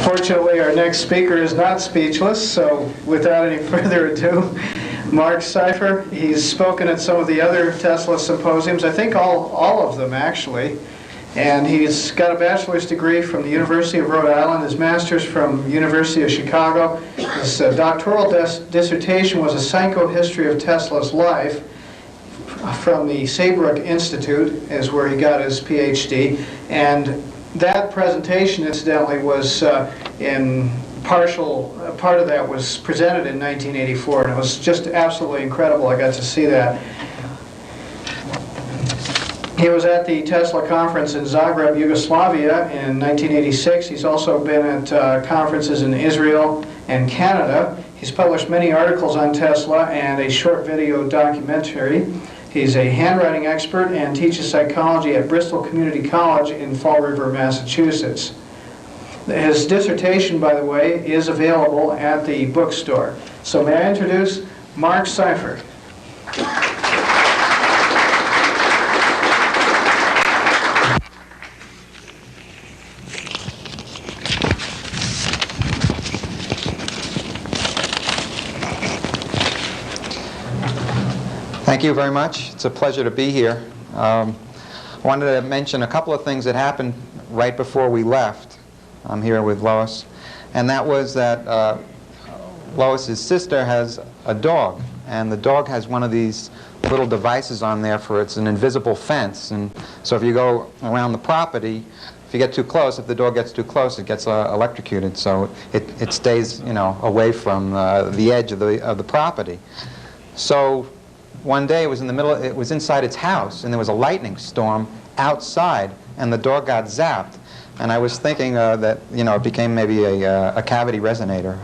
Unfortunately, our next speaker is not speechless, so without any further ado, Mark Seifer. He's spoken at some of the other Tesla symposiums, I think all of them actually, and he's got a bachelor's degree from the University of Rhode Island, his master's from University of Chicago. His doctoral dissertation was a psychohistory of Tesla's life from the Saybrook Institute, is where he got his PhD, and that presentation, incidentally, was in partial, part of that was presented in 1984, and it was just absolutely incredible. I got to see that. He was at the Tesla conference in Zagreb, Yugoslavia in 1986. He's also been at conferences in Israel and Canada. He's published many articles on Tesla and a short video documentary. He's a handwriting expert and teaches psychology at Bristol Community College in Fall River, Massachusetts. His dissertation, by the way, is available at the bookstore. So may I introduce Mark Seifer. Thank you very much. It's a pleasure to be here. I wanted to mention a couple of things that happened right before we left. I'm here with Lois. And that was that Lois's sister has a dog. And the dog has one of these little devices on there for it's an invisible fence. And so if you go around the property, if you get too close, if the dog gets too close, it gets electrocuted. So it stays, you know, away from the edge of the property. So one day it was in the middle, it was inside its house, and there was a lightning storm outside, and the dog got zapped. And I was thinking that, you know, it became maybe a cavity resonator,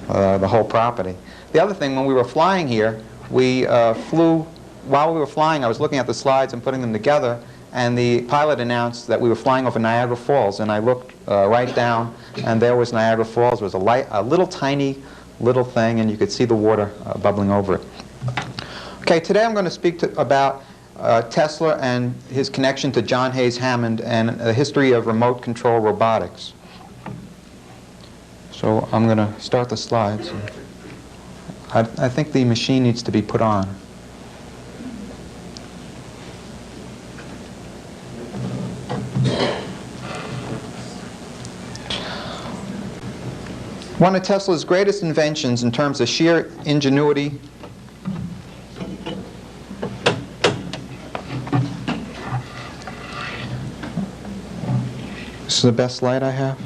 the whole property. The other thing, when we were flying here, we flew, while we were flying, I was looking at the slides and putting them together, and the pilot announced that we were flying over Niagara Falls, and I looked right down, and there was Niagara Falls. It was a little tiny little thing, and you could see the water bubbling over it. Okay, today I'm going to speak about Tesla and his connection to John Hayes Hammond and the history of remote control robotics. So I'm going to start the slides. I think the machine needs to be put on. One of Tesla's greatest inventions in terms of sheer ingenuity This is the best light I have.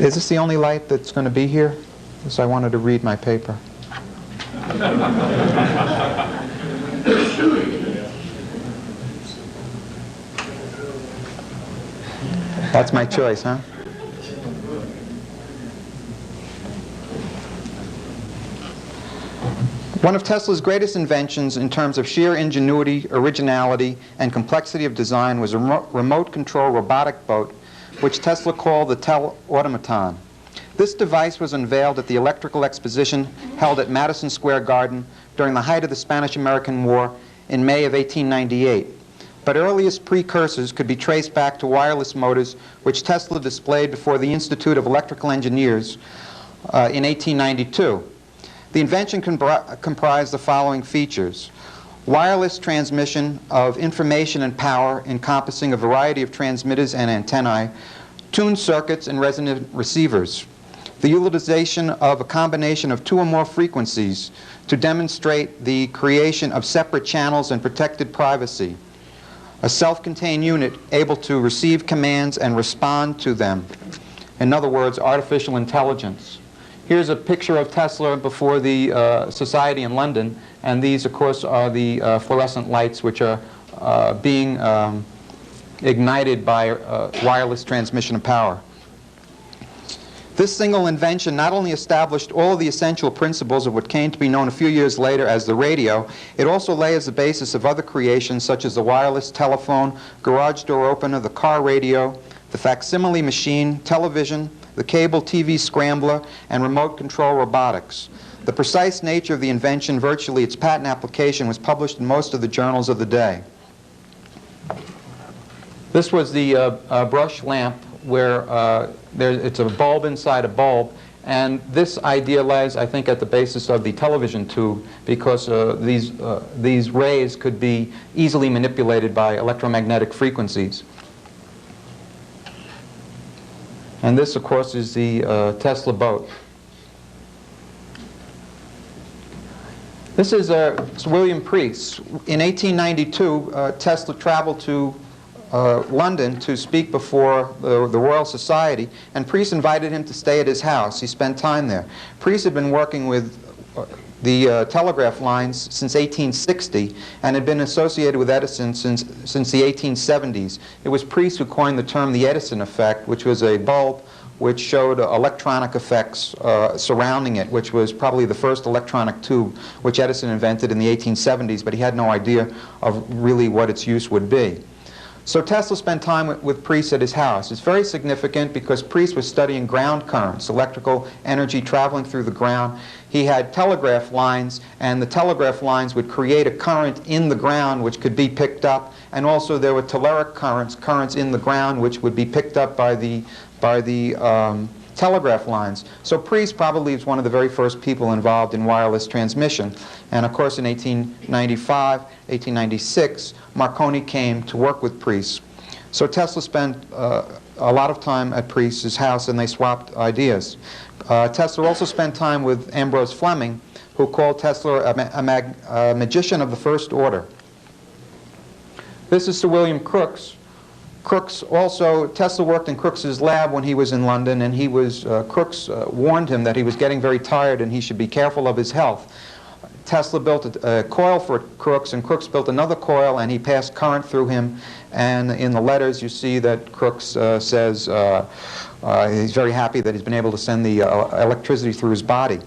Is this the only light that's going to be here? Because I wanted to read my paper. That's my choice, huh? One of Tesla's greatest inventions in terms of sheer ingenuity, originality, and complexity of design was a remote control robotic boat, which Tesla called the Telautomaton. This device was unveiled at the Electrical Exposition held at Madison Square Garden during the height of the Spanish-American War in May of 1898. But earliest precursors could be traced back to wireless motors, which Tesla displayed before the Institute of Electrical Engineers in 1892. The invention comprised the following features: wireless transmission of information and power encompassing a variety of transmitters and antennae, tuned circuits and resonant receivers, the utilization of a combination of two or more frequencies to demonstrate the creation of separate channels and protected privacy, a self-contained unit able to receive commands and respond to them. In other words, artificial intelligence. Here's a picture of Tesla before the Society in London, and these, of course, are the fluorescent lights which are being ignited by wireless transmission of power. This single invention not only established all of the essential principles of what came to be known a few years later as the radio, it also lay as the basis of other creations such as the wireless telephone, garage door opener, the car radio, the facsimile machine, television, the cable TV scrambler, and remote control robotics. The precise nature of the invention, virtually its patent application, was published in most of the journals of the day. This was the brush lamp where it's a bulb inside a bulb, and this idea lies, I think, at the basis of the television tube, because these rays could be easily manipulated by electromagnetic frequencies. And this, of course, is the Tesla boat. This is William Preece. In 1892, Tesla traveled to London to speak before the Royal Society, and Preece invited him to stay at his house. He spent time there. Preece had been working with the telegraph lines since 1860 and had been associated with Edison since the 1870s. It was Preece who coined the term the Edison effect, which was a bulb which showed electronic effects surrounding it, which was probably the first electronic tube which Edison invented in the 1870s, but he had no idea of really what its use would be. So Tesla spent time with Preece at his house. It's very significant because Preece was studying ground currents, electrical energy traveling through the ground. He had telegraph lines, and the telegraph lines would create a current in the ground which could be picked up, and also there were telluric currents in the ground which would be picked up by the telegraph lines. So Preece probably was one of the very first people involved in wireless transmission. And of course in 1895, 1896, Marconi came to work with Preece. So Tesla spent a lot of time at Preece's house, and they swapped ideas. Tesla also spent time with Ambrose Fleming, who called Tesla a magician of the first order. This is Sir William Crookes. Crookes also, Tesla worked in Crookes's lab when he was in London, and Crookes warned him that he was getting very tired and he should be careful of his health. Tesla built a coil for Crookes, and Crookes built another coil, and he passed current through him. And in the letters you see that Crookes says he's very happy that he's been able to send the electricity through his body.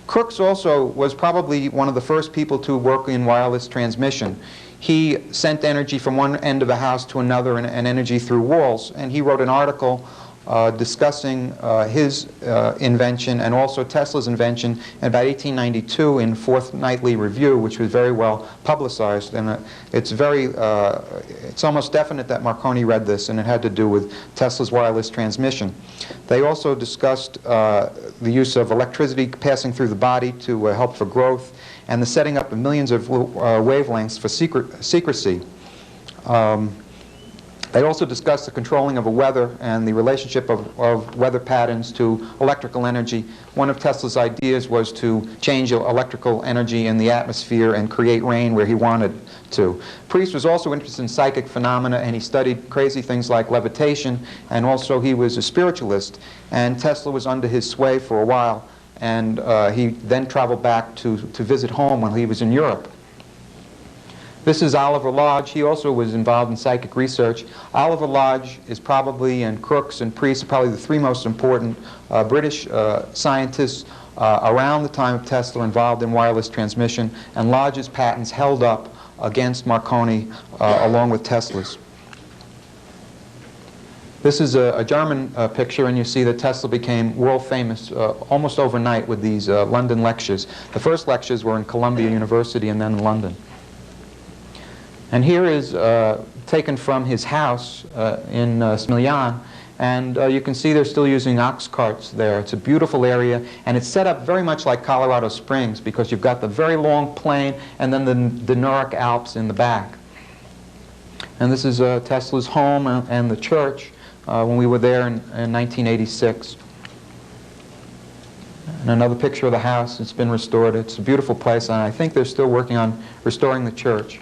Crookes also was probably one of the first people to work in wireless transmission. He sent energy from one end of the house to another, and energy through walls, and he wrote an article discussing his invention and also Tesla's invention in about 1892 in Fortnightly Review, which was very well publicized. And it's almost definite that Marconi read this, and it had to do with Tesla's wireless transmission. They also discussed the use of electricity passing through the body to help for growth, and the setting up of millions of wavelengths for secrecy. They also discussed the controlling of the weather and the relationship of weather patterns to electrical energy. One of Tesla's ideas was to change electrical energy in the atmosphere and create rain where he wanted to. Preece was also interested in psychic phenomena, and he studied crazy things like levitation, and also he was a spiritualist, and Tesla was under his sway for a while, and he then traveled back to visit home when he was in Europe. This is Oliver Lodge. He also was involved in psychic research. Oliver Lodge is probably, and Crookes and Preece are probably the three most important British scientists around the time of Tesla involved in wireless transmission, and Lodge's patents held up against Marconi along with Tesla's. This is a German picture, and you see that Tesla became world famous almost overnight with these London lectures. The first lectures were in Columbia University and then in London. And here is taken from his house in Smiljan, and you can see they're still using ox carts there. It's a beautiful area, and it's set up very much like Colorado Springs, because you've got the very long plain and then the Dinaric Alps in the back. And this is Tesla's home and the church when we were there in 1986. And another picture of the house. It's been restored. It's a beautiful place, and I think they're still working on restoring the church.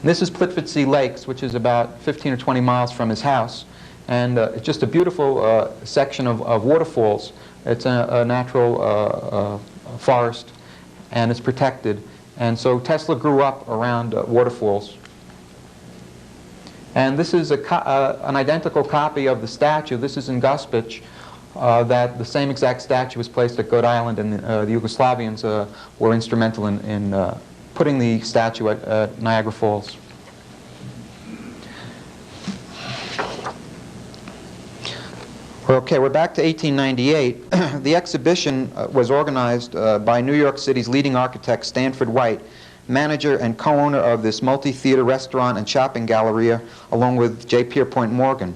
This is Plitvice Lakes, which is about 15 or 20 miles from his house. And it's just a beautiful section of waterfalls. It's a natural forest, and it's protected. And so Tesla grew up around waterfalls. And this is an identical copy of the statue. This is in Gospic. That the same exact statue was placed at Goat Island, and the Yugoslavians were instrumental in putting the statue at Niagara Falls. Okay, we're back to 1898. The exhibition was organized by New York City's leading architect, Stanford White, manager and co-owner of this multi-theater restaurant and shopping galleria, along with J. Pierpont Morgan.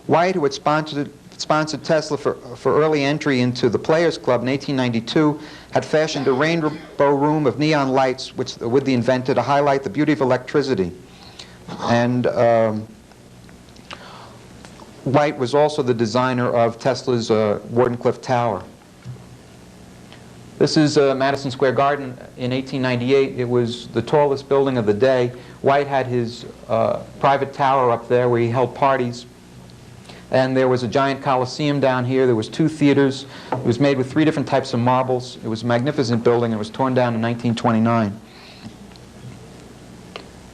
White, who had sponsored Tesla for early entry into the Players Club in 1892, had fashioned a rainbow room of neon lights with the inventor to highlight the beauty of electricity. And White was also the designer of Tesla's Wardenclyffe Tower. This is Madison Square Garden in 1898. It was the tallest building of the day. White had his private tower up there where he held parties. And there was a giant coliseum down here. There was 2 theaters. It was made with 3 different types of marbles. It was a magnificent building. It was torn down in 1929.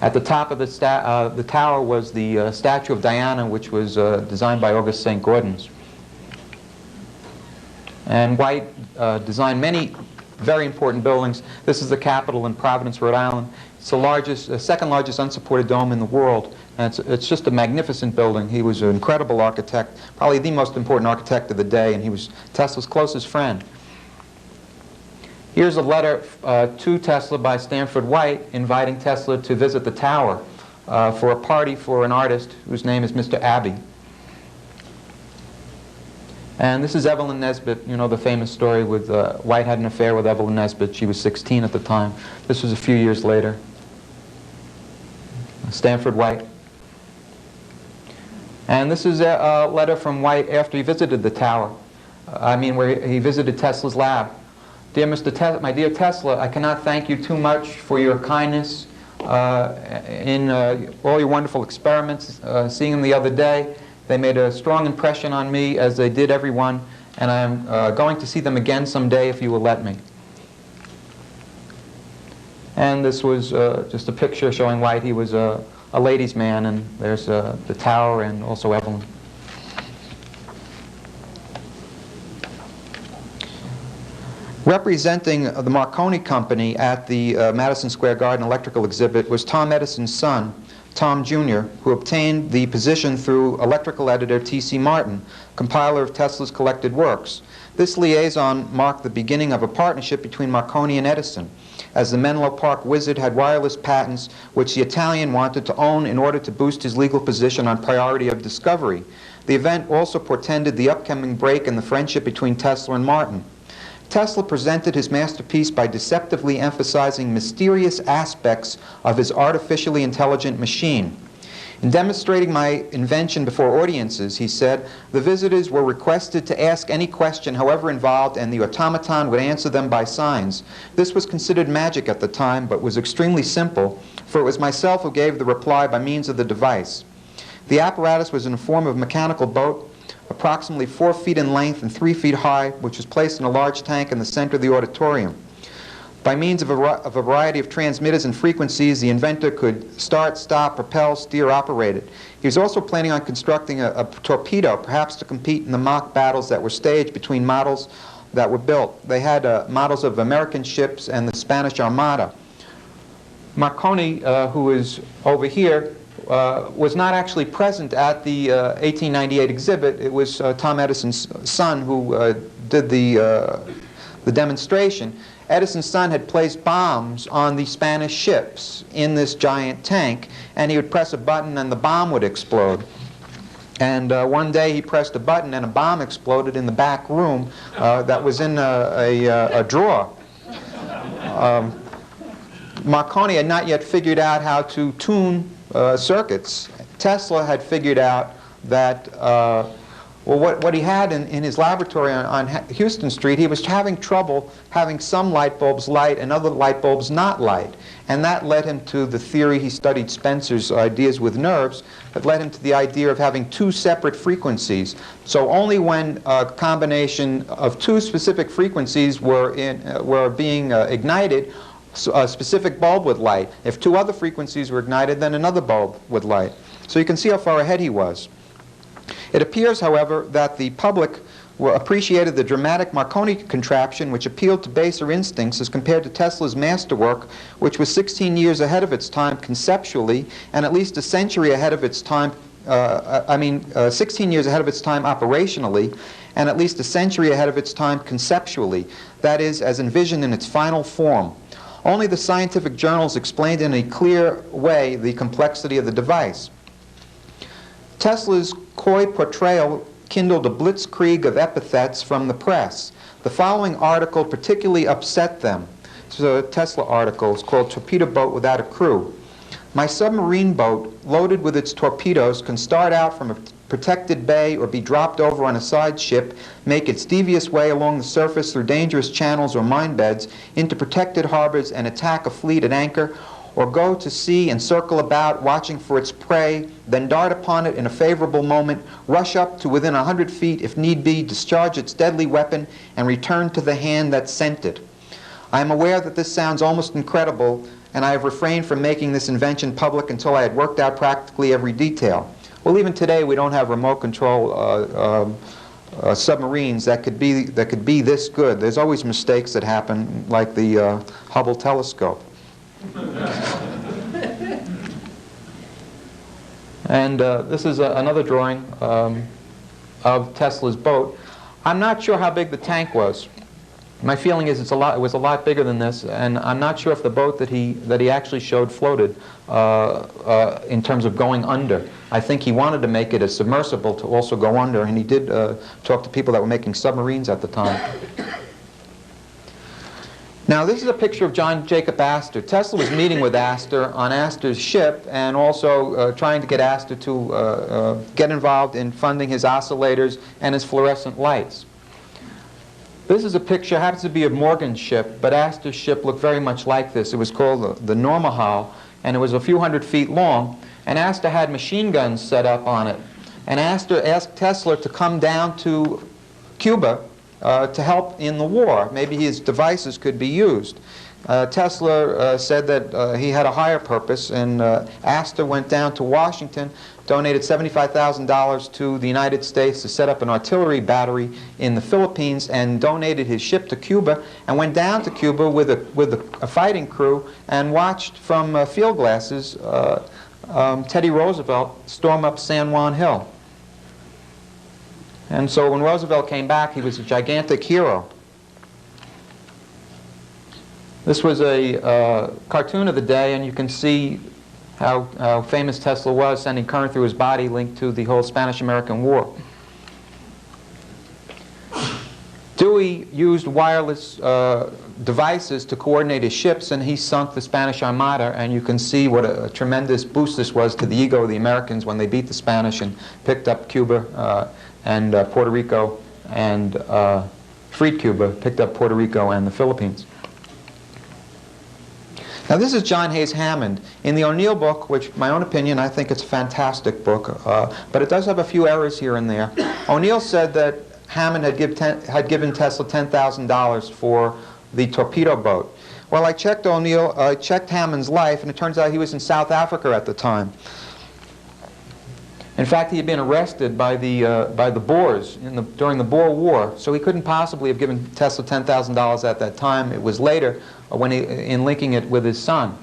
At the top of the tower was the statue of Diana, which was designed by August St. Gaudens. And White designed many very important buildings. This is the Capitol in Providence, Rhode Island. It's the second largest unsupported dome in the world. And it's just a magnificent building. He was an incredible architect, probably the most important architect of the day, and he was Tesla's closest friend. Here's a letter to Tesla by Stanford White inviting Tesla to visit the tower for a party for an artist whose name is Mr. Abbey. And this is Evelyn Nesbit, you know the famous story with White had an affair with Evelyn Nesbit. She was 16 at the time. This was a few years later. Stanford White. And this is a letter from White after he visited the tower. Where he visited Tesla's lab. Dear my dear Tesla, I cannot thank you too much for your kindness in all your wonderful experiments. Seeing them the other day, they made a strong impression on me, as they did everyone, and I'm going to see them again someday if you will let me. And this was just a picture showing White. He was a ladies' man, and there's the tower and also Evelyn. Representing the Marconi Company at the Madison Square Garden electrical exhibit was Tom Edison's son, Tom Jr., who obtained the position through electrical editor T.C. Martin, compiler of Tesla's collected works. This liaison marked the beginning of a partnership between Marconi and Edison, as the Menlo Park wizard had wireless patents which the Italian wanted to own in order to boost his legal position on priority of discovery. The event also portended the upcoming break in the friendship between Tesla and Martin. Tesla presented his masterpiece by deceptively emphasizing mysterious aspects of his artificially intelligent machine. In demonstrating my invention before audiences, he said, the visitors were requested to ask any question, however involved, and the automaton would answer them by signs. This was considered magic at the time, but was extremely simple, for it was myself who gave the reply by means of the device. The apparatus was in the form of a mechanical boat, approximately 4 feet in length and 3 feet high, which was placed in a large tank in the center of the auditorium. By means of a variety of transmitters and frequencies, the inventor could start, stop, propel, steer, operate it. He was also planning on constructing a torpedo, perhaps to compete in the mock battles that were staged between models that were built. They had models of American ships and the Spanish Armada. Marconi, who is over here, was not actually present at the 1898 exhibit. It was Tom Edison's son who did the demonstration. Edison's son had placed bombs on the Spanish ships in this giant tank, and he would press a button and the bomb would explode. And one day he pressed a button and a bomb exploded in the back room that was in a drawer. Marconi had not yet figured out how to tune circuits. Tesla had figured out that what he had in his laboratory on Houston Street, he was having trouble having some light bulbs light and other light bulbs not light. And that led him to the theory. He studied Spencer's ideas with nerves, that led him to the idea of having 2 separate frequencies. So only when a combination of 2 specific frequencies were being ignited, a specific bulb would light. If 2 other frequencies were ignited, then another bulb would light. So you can see how far ahead he was. It appears, however, that the public appreciated the dramatic Marconi contraption, which appealed to baser instincts, as compared to Tesla's masterwork, which was 16 years ahead of its time conceptually, and at least a century ahead of its time 16 years ahead of its time operationally, and at least a century ahead of its time conceptually, that is, as envisioned in its final form. Only the scientific journals explained in a clear way the complexity of the device. Tesla's coy portrayal kindled a blitzkrieg of epithets from the press. The following article particularly upset them. It's a Tesla article. It's called "Torpedo Boat Without a Crew." My submarine boat, loaded with its torpedoes, can start out from a protected bay or be dropped over on a side ship, make its devious way along the surface through dangerous channels or mine beds into protected harbors and attack a fleet at anchor, or go to sea and circle about, watching for its prey, then dart upon it in a favorable moment, rush up to within 100 feet if need be, discharge its deadly weapon, and return to the hand that sent it. I am aware that this sounds almost incredible, and I have refrained from making this invention public until I had worked out practically every detail. Well, even today we don't have remote control submarines that could be this good. There's always mistakes that happen, like the Hubble telescope. And this is another drawing of Tesla's boat. I'm not sure how big the tank was. My feeling is it was a lot bigger than this, and I'm not sure if the boat that he actually showed floated in terms of going under. I think he wanted to make it a submersible to also go under, and he did talk to people that were making submarines at the time. Now, this is a picture of John Jacob Astor. Tesla was meeting with Astor on Astor's ship, and also trying to get Astor to get involved in funding his oscillators and his fluorescent lights. This is a picture, happens to be of Morgan's ship, but Astor's ship looked very much like this. It was called the Nourmahal, and it was a few hundred feet long, and Astor had machine guns set up on it. And Astor asked Tesla to come down to Cuba to help in the war. Maybe his devices could be used. Tesla said that he had a higher purpose, and Astor went down to Washington, donated $75,000 to the United States to set up an artillery battery in the Philippines, and donated his ship to Cuba, and went down to Cuba with a fighting crew and watched from field glasses Teddy Roosevelt storm up San Juan Hill. And so when Roosevelt came back, he was a gigantic hero. This was a cartoon of the day, and you can see how famous Tesla was, sending current through his body linked to the whole Spanish-American War. Dewey used wireless devices to coordinate his ships, and he sunk the Spanish Armada, and you can see what a tremendous boost this was to the ego of the Americans when they beat the Spanish and picked up Cuba and Puerto Rico, and freed Cuba, picked up Puerto Rico and the Philippines. Now, this is John Hayes Hammond. In the O'Neill book, which, my own opinion, I think it's a fantastic book, but it does have a few errors here and there. O'Neill said that Hammond had given Tesla $10,000 for the torpedo boat. Well, I checked Hammond's life, and it turns out he was in South Africa at the time. In fact, he had been arrested by the Boers during the Boer War, so he couldn't possibly have given Tesla $10,000 at that time. It was later, in linking it with his son.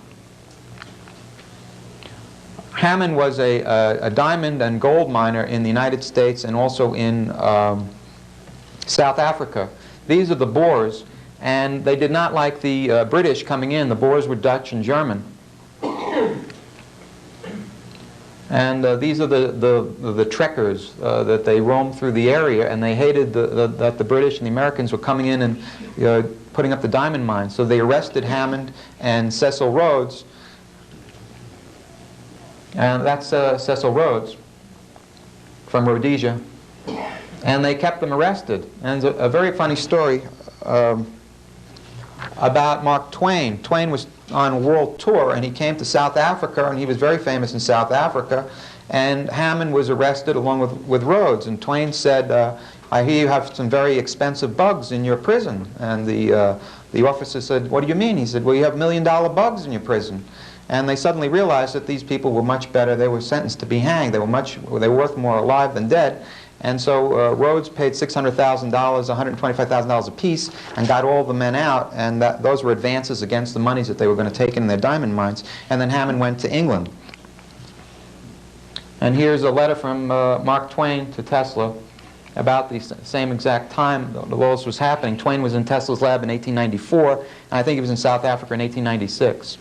Hammond was a diamond and gold miner in the United States and also in South Africa. These are the Boers, and they did not like the British coming in. The Boers were Dutch and German. And these are the trekkers that they roamed through the area, and they hated that the British and the Americans were coming in and putting up the diamond mines. So they arrested Hammond and Cecil Rhodes, and that's Cecil Rhodes from Rhodesia, and they kept them arrested. And there's a very funny story about Mark Twain. Twain was on a world tour, and he came to South Africa, and he was very famous in South Africa, and Hammond was arrested along with Rhodes, and Twain said, I hear you have some very expensive bugs in your prison. And the officer said, what do you mean? He said, well, you have $1 million bugs in your prison. And they suddenly realized that these people were much better. They were sentenced to be hanged. They were worth more alive than dead. And so Rhodes paid $600,000, $125,000 apiece, and got all the men out, and those were advances against the monies that they were going to take in their diamond mines. And then Hammond went to England. And here's a letter from Mark Twain to Tesla about the same exact time all this was happening. Twain was in Tesla's lab in 1894, and I think he was in South Africa in 1896.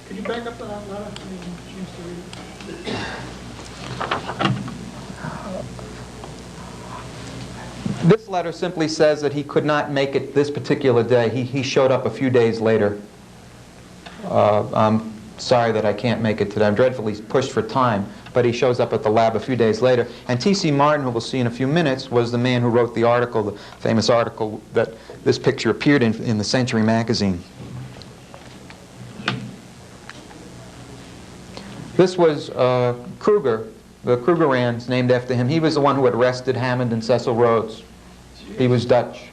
Could you back up that letter? This letter simply says that he could not make it this particular day. He showed up a few days later. I'm sorry that I can't make it today. I'm dreadfully pushed for time, but he shows up at the lab a few days later. And T.C. Martin, who we'll see in a few minutes, was the man who wrote the article, the famous article that this picture appeared in the Century magazine. This was Kruger. The Krugerrands, named after him. He was the one who had arrested Hammond and Cecil Rhodes. He was Dutch.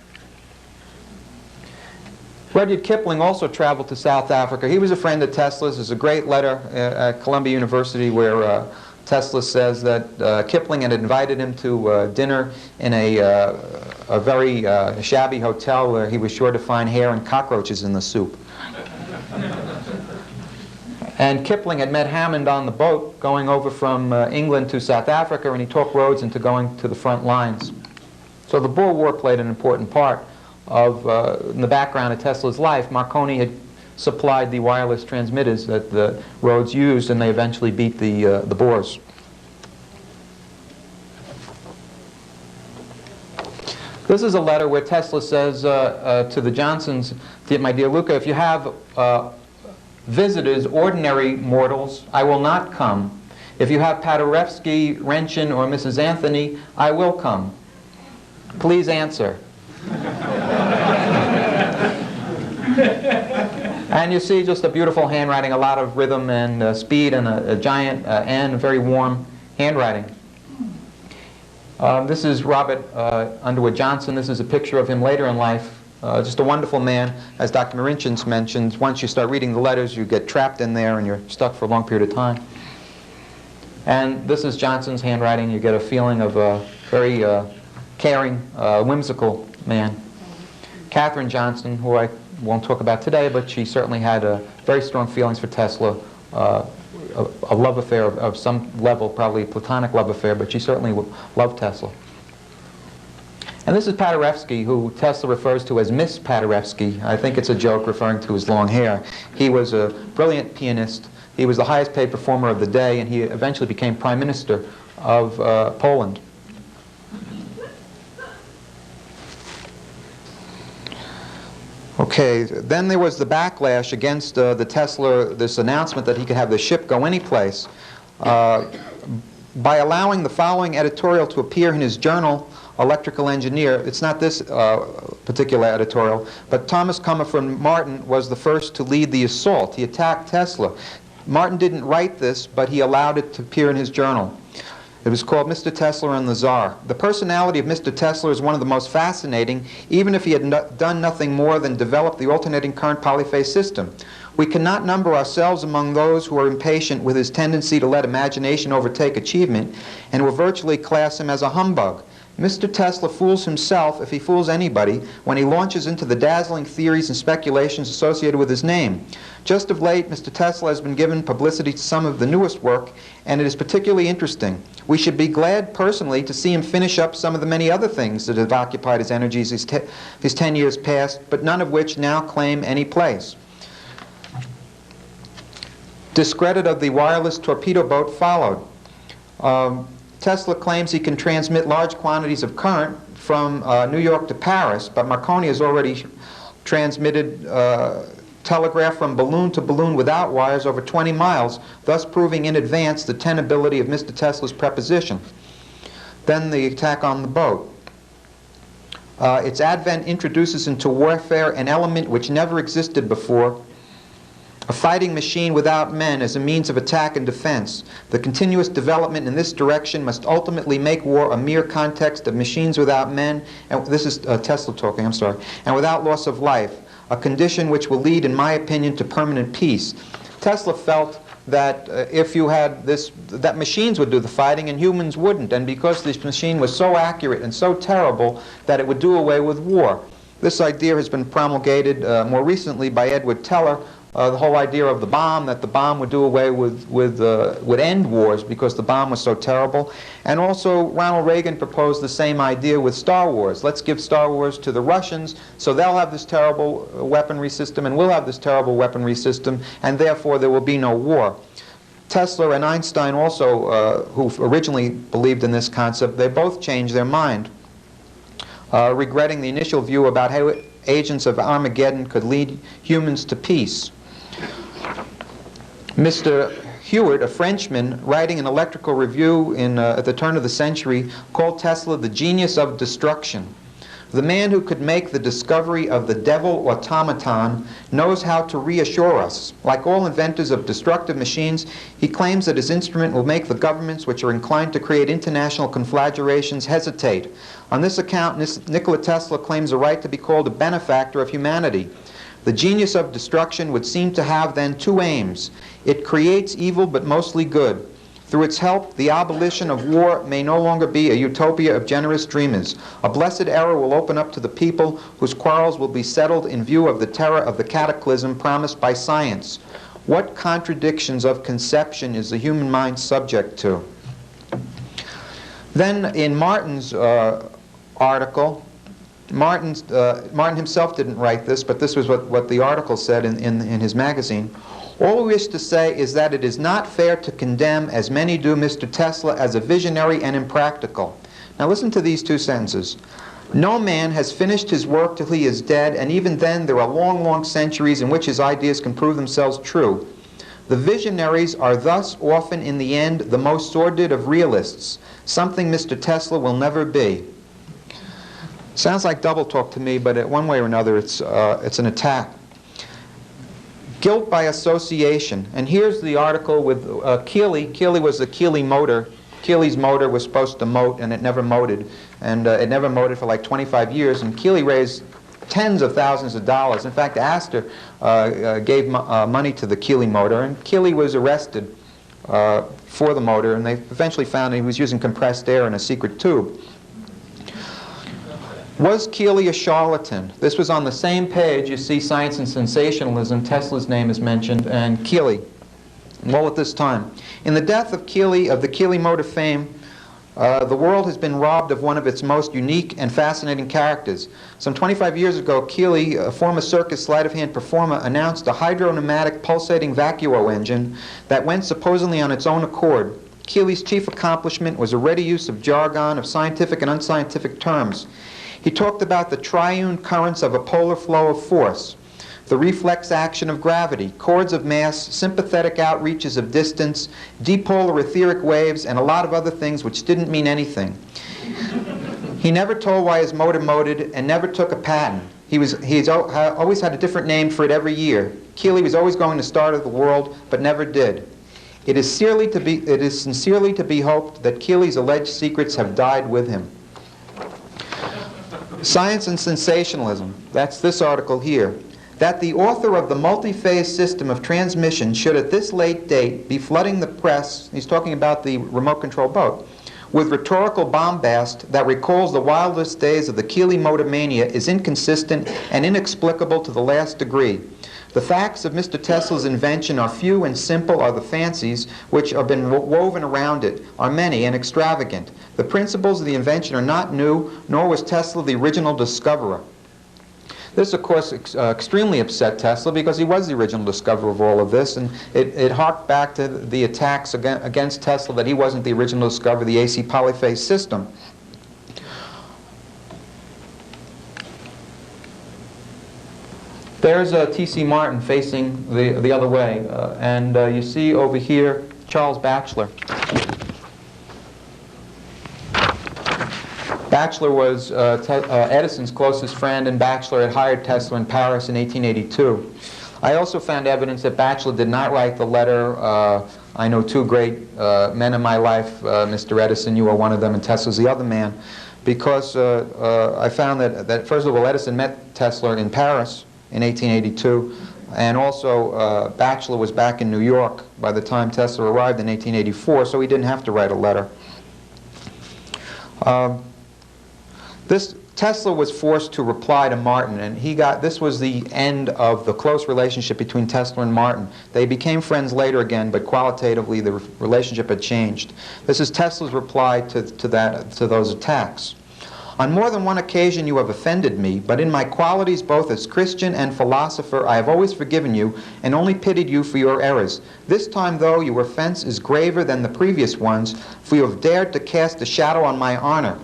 Rudyard Kipling also traveled to South Africa. He was a friend of Tesla's. There's a great letter at Columbia University where Tesla says that Kipling had invited him to dinner in a very shabby hotel where he was sure to find hair and cockroaches in the soup. And Kipling had met Hammond on the boat going over from England to South Africa, and he talked Rhodes into going to the front lines. So the Boer War played an important part in the background of Tesla's life. Marconi had supplied the wireless transmitters that the Rhodes used, and they eventually beat the Boers. This is a letter where Tesla says to the Johnsons, "My dear Luca, if you have visitors, ordinary mortals, I will not come. If you have Paderewski, Rentgen, or Mrs. Anthony, I will come. Please answer." And you see just a beautiful handwriting, a lot of rhythm and speed, and a giant N, very warm handwriting. This is Robert Underwood Johnson. This is a picture of him later in life. Just a wonderful man. As Dr. Marinchens mentioned, once you start reading the letters, you get trapped in there and you're stuck for a long period of time. And this is Johnson's handwriting. You get a feeling of a very caring, whimsical man. Katherine Johnson, who I won't talk about today, but she certainly had very strong feelings for Tesla, a love affair of some level, probably a platonic love affair, but she certainly loved Tesla. And this is Paderewski, who Tesla refers to as Miss Paderewski. I think it's a joke referring to his long hair. He was a brilliant pianist. He was the highest paid performer of the day, and he eventually became Prime Minister of Poland. Okay, then there was the backlash against the Tesla, this announcement that he could have the ship go any place. By allowing the following editorial to appear in his journal, Electrical Engineer. It's not this particular editorial, but Thomas Comerford Martin was the first to lead the assault. He attacked Tesla. Martin didn't write this, but he allowed it to appear in his journal. It was called Mr. Tesla and the Tsar. The personality of Mr. Tesla is one of the most fascinating, even if he had done nothing more than develop the alternating current polyphase system. We cannot number ourselves among those who are impatient with his tendency to let imagination overtake achievement, and will virtually class him as a humbug. Mr. Tesla fools himself, if he fools anybody, when he launches into the dazzling theories and speculations associated with his name. Just of late, Mr. Tesla has been given publicity to some of the newest work, and it is particularly interesting. We should be glad, personally, to see him finish up some of the many other things that have occupied his energies his 10 years past, but none of which now claim any place. Discredit of the wireless torpedo boat followed. Tesla claims he can transmit large quantities of current from New York to Paris, but Marconi has already transmitted telegraph from balloon to balloon without wires over 20 miles, thus proving in advance the tenability of Mr. Tesla's proposition. Then the attack on the boat. Its advent introduces into warfare an element which never existed before, a fighting machine without men as a means of attack and defense. The continuous development in this direction must ultimately make war a mere context of machines without men, and this is Tesla talking, I'm sorry, and without loss of life, a condition which will lead, in my opinion, to permanent peace. Tesla felt that if you had this, that machines would do the fighting and humans wouldn't, and because this machine was so accurate and so terrible that it would do away with war. This idea has been promulgated more recently by Edward Teller, the whole idea of the bomb, that the bomb would do away would end wars because the bomb was so terrible. And also Ronald Reagan proposed the same idea with Star Wars. Let's give Star Wars to the Russians, so they'll have this terrible weaponry system and we'll have this terrible weaponry system, and therefore there will be no war. Tesla and Einstein also, who originally believed in this concept, they both changed their mind, regretting the initial view about how agents of Armageddon could lead humans to peace. Mr. Hewitt, a Frenchman, writing an electrical review at the turn of the century, called Tesla the genius of destruction. The man who could make the discovery of the devil automaton knows how to reassure us. Like all inventors of destructive machines, he claims that his instrument will make the governments which are inclined to create international conflagrations hesitate. On this account, Nikole Tesla claims a right to be called a benefactor of humanity. The genius of destruction would seem to have then two aims. It creates evil but mostly good. Through its help, the abolition of war may no longer be a utopia of generous dreamers. A blessed era will open up to the people whose quarrels will be settled in view of the terror of the cataclysm promised by science. What contradictions of conception is the human mind subject to? Then in Martin's article, Martin himself didn't write this, but this was what the article said in his magazine. All we wish to say is that it is not fair to condemn, as many do, Mr. Tesla as a visionary and impractical. Now listen to these two sentences. No man has finished his work till he is dead, and even then there are long, long centuries in which his ideas can prove themselves true. The visionaries are thus often in the end the most sordid of realists, something Mr. Tesla will never be. Sounds like double talk to me, but one way or another it's an attack. Guilt by association. And here's the article with Keeley. Keeley was the Keeley motor. Keeley's motor was supposed to mote, and it never moted. And it never moted for like 25 years. And Keeley raised tens of thousands of dollars. In fact, Astor gave money to the Keeley motor. And Keeley was arrested for the motor. And they eventually found he was using compressed air in a secret tube. Was Keeley a charlatan? This was on the same page. You see Science and Sensationalism. Tesla's name is mentioned, and Keeley, all at this time. In the death of Keeley, of the Keeley motor fame, the world has been robbed of one of its most unique and fascinating characters. Some 25 years ago, Keeley, a former circus sleight-of-hand performer, announced a hydro-pneumatic pulsating vacuo engine that went supposedly on its own accord. Keeley's chief accomplishment was a ready use of jargon, of scientific and unscientific terms. He talked about the triune currents of a polar flow of force, the reflex action of gravity, chords of mass, sympathetic outreaches of distance, dipolar etheric waves, and a lot of other things which didn't mean anything. He never told why his motor moted and never took a patent. He's always had a different name for it every year. Keeley was always going to start of the world, but never did. It is sincerely to be hoped that Keeley's alleged secrets have died with him. Science and Sensationalism, that's this article here. That the author of the multi-phase system of transmission should at this late date be flooding the press, he's talking about the remote control boat, with rhetorical bombast that recalls the wildest days of the Keeley motor mania is inconsistent and inexplicable to the last degree. The facts of Mr. Tesla's invention are few and simple are the fancies which have been woven around it, are many and extravagant. The principles of the invention are not new, nor was Tesla the original discoverer. This, of course, extremely upset Tesla because he was the original discoverer of all of this, and it harked back to the attacks against Tesla that he wasn't the original discoverer of the AC polyphase system. There's T.C. Martin facing the other way, and you see over here Charles Batchelor. Batchelor was Edison's closest friend, and Batchelor had hired Tesla in Paris in 1882. I also found evidence that Batchelor did not write the letter, I know two great men in my life, Mr. Edison, you are one of them, and Tesla's the other man, because I found that first of all, Edison met Tesla in Paris in 1882, and also Batchelor was back in New York by the time Tesla arrived in 1884, so he didn't have to write a letter. Tesla was forced to reply to Martin, and this was the end of the close relationship between Tesla and Martin. They became friends later again, but qualitatively the relationship had changed. This is Tesla's reply to those attacks. On more than one occasion you have offended me, but in my qualities both as Christian and philosopher I have always forgiven you and only pitied you for your errors. This time, though, your offense is graver than the previous ones, for you have dared to cast a shadow on my honor.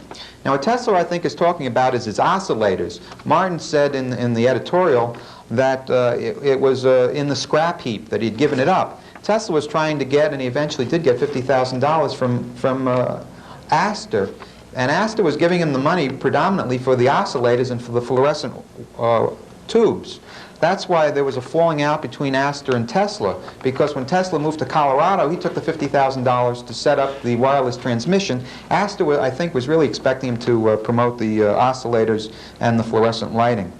Now, what Tesla, I think, is talking about is his oscillators. Martin said in the editorial that it was in the scrap heap, that he'd given it up. Tesla was trying to get, and he eventually did get, $50,000 from Astor. And Astor was giving him the money predominantly for the oscillators and for the fluorescent tubes. That's why there was a falling out between Astor and Tesla, because when Tesla moved to Colorado, he took the $50,000 to set up the wireless transmission. Astor, I think, was really expecting him to promote the oscillators and the fluorescent lighting.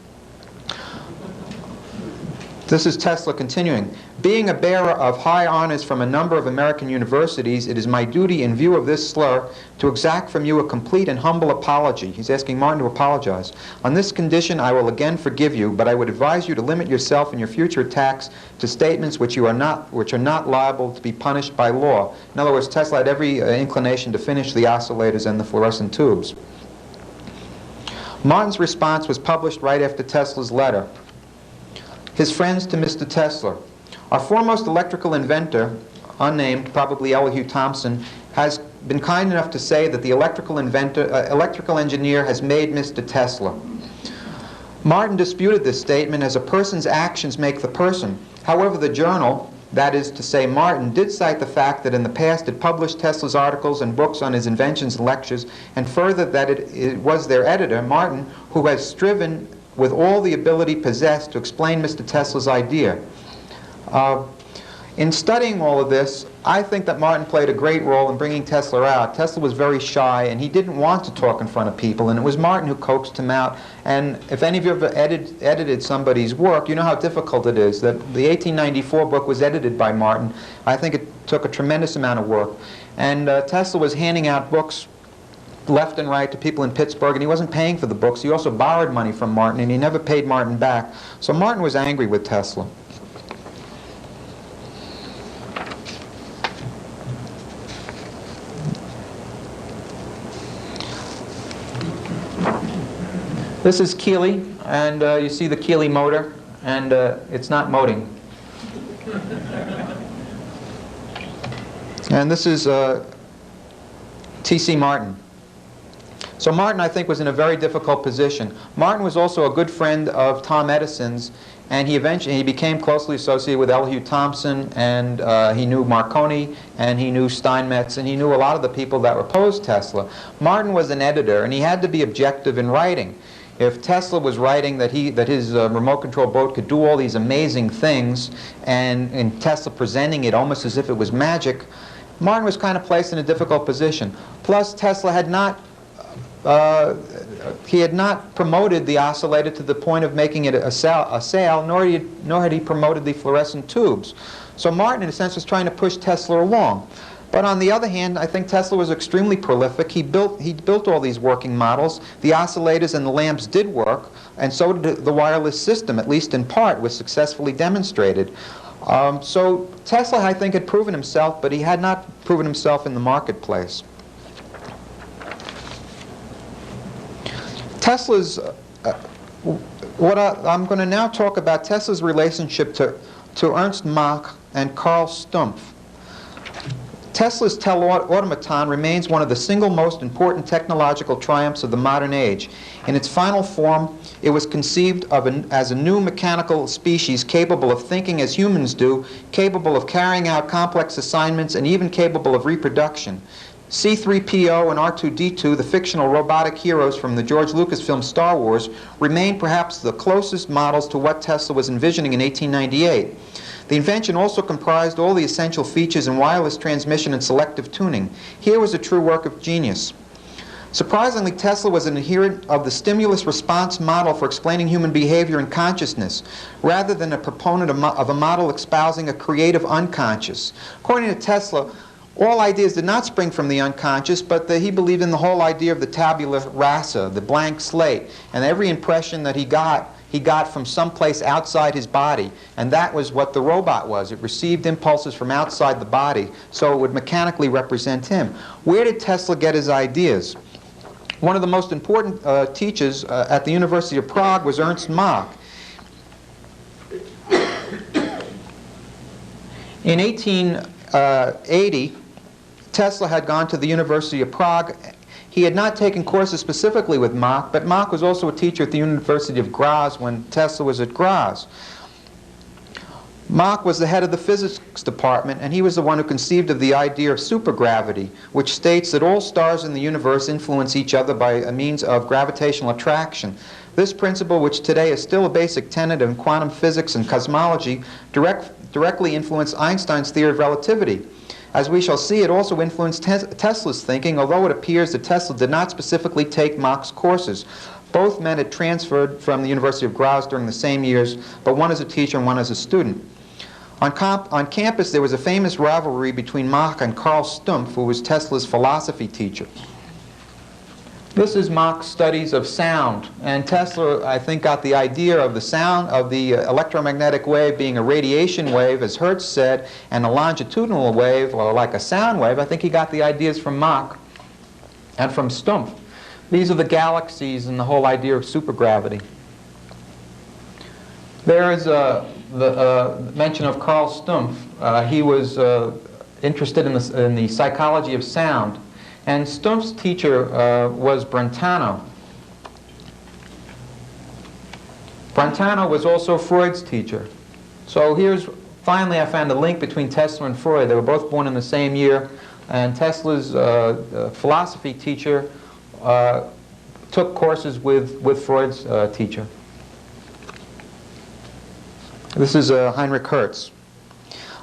This is Tesla continuing. Being a bearer of high honors from a number of American universities, it is my duty, in view of this slur, to exact from you a complete and humble apology. He's asking Martin to apologize. On this condition, I will again forgive you, but I would advise you to limit yourself in your future attacks to statements which are not liable to be punished by law. In other words, Tesla had every inclination to finish the oscillators and the fluorescent tubes. Martin's response was published right after Tesla's letter. His friends to Mr. Tesla. Our foremost electrical inventor, unnamed, probably Elihu Thomson, has been kind enough to say that the electrical engineer has made Mr. Tesla. Martin disputed this statement as a person's actions make the person. However, the journal, that is to say Martin, did cite the fact that in the past it published Tesla's articles and books on his inventions and lectures, and further that it was their editor, Martin, who has striven with all the ability possessed to explain Mr. Tesla's idea. In studying all of this, I think that Martin played a great role in bringing Tesla out. Tesla was very shy, and he didn't want to talk in front of people, and it was Martin who coaxed him out. And if any of you have ever edited somebody's work, you know how difficult it is. That the 1894 book was edited by Martin. I think it took a tremendous amount of work. And Tesla was handing out books left and right to people in Pittsburgh, and he wasn't paying for the books. He also borrowed money from Martin, and he never paid Martin back. So Martin was angry with Tesla. This is Keeley, and you see the Keeley motor, and it's not moting. And this is T.C. Martin. So Martin, I think, was in a very difficult position. Martin was also a good friend of Tom Edison's, and he became closely associated with Elihu Thomson, and he knew Marconi, and he knew Steinmetz, and he knew a lot of the people that opposed Tesla. Martin was an editor, and he had to be objective in writing. If Tesla was writing that his remote control boat could do all these amazing things, and Tesla presenting it almost as if it was magic, Martin was kind of placed in a difficult position. Plus, Tesla had not promoted the oscillator to the point of making it a sale, nor had he promoted the fluorescent tubes. So Martin, in a sense, was trying to push Tesla along. But on the other hand, I think Tesla was extremely prolific. He built all these working models. The oscillators and the lamps did work, and so did the wireless system, at least in part, was successfully demonstrated. So Tesla, I think, had proven himself, but he had not proven himself in the marketplace. Tesla's, I'm going to now talk about Tesla's relationship to Ernst Mach and Carl Stumpf. Tesla's teleautomaton remains one of the single most important technological triumphs of the modern age. In its final form, it was conceived of as a new mechanical species capable of thinking as humans do, capable of carrying out complex assignments, and even capable of reproduction. C-3PO and R2-D2, the fictional robotic heroes from the George Lucas film Star Wars, remain perhaps the closest models to what Tesla was envisioning in 1898. The invention also comprised all the essential features in wireless transmission and selective tuning. Here was a true work of genius. Surprisingly, Tesla was an adherent of the stimulus-response model for explaining human behavior and consciousness, rather than a proponent of a model espousing a creative unconscious. According to Tesla, All ideas did not spring from the unconscious, but he believed in the whole idea of the tabula rasa, the blank slate, and every impression that he got from someplace outside his body, and that was what the robot was. It received impulses from outside the body, so it would mechanically represent him. Where did Tesla get his ideas? One of the most important teachers at the University of Prague was Ernst Mach. In 1880, Tesla had gone to the University of Prague. He had not taken courses specifically with Mach, but Mach was also a teacher at the University of Graz when Tesla was at Graz. Mach was the head of the physics department, and he was the one who conceived of the idea of supergravity, which states that all stars in the universe influence each other by a means of gravitational attraction. This principle, which today is still a basic tenet in quantum physics and cosmology, directly influenced Einstein's theory of relativity. As we shall see, it also influenced Tesla's thinking, although it appears that Tesla did not specifically take Mach's courses. Both men had transferred from the University of Graz during the same years, but one as a teacher and one as a student. On campus, there was a famous rivalry between Mach and Carl Stumpf, who was Tesla's philosophy teacher. This is Mach's studies of sound, and Tesla, I think, got the idea of the sound of the electromagnetic wave being a radiation wave, as Hertz said, and a longitudinal wave, or like a sound wave. I think he got the ideas from Mach and from Stumpf. These are the galaxies and the whole idea of supergravity. There is the mention of Carl Stumpf. He was interested in the psychology of sound. And Stumpf's teacher was Brentano. Brentano was also Freud's teacher. So finally I found a link between Tesla and Freud. They were both born in the same year, and Tesla's philosophy teacher took courses with Freud's teacher. This is Heinrich Hertz.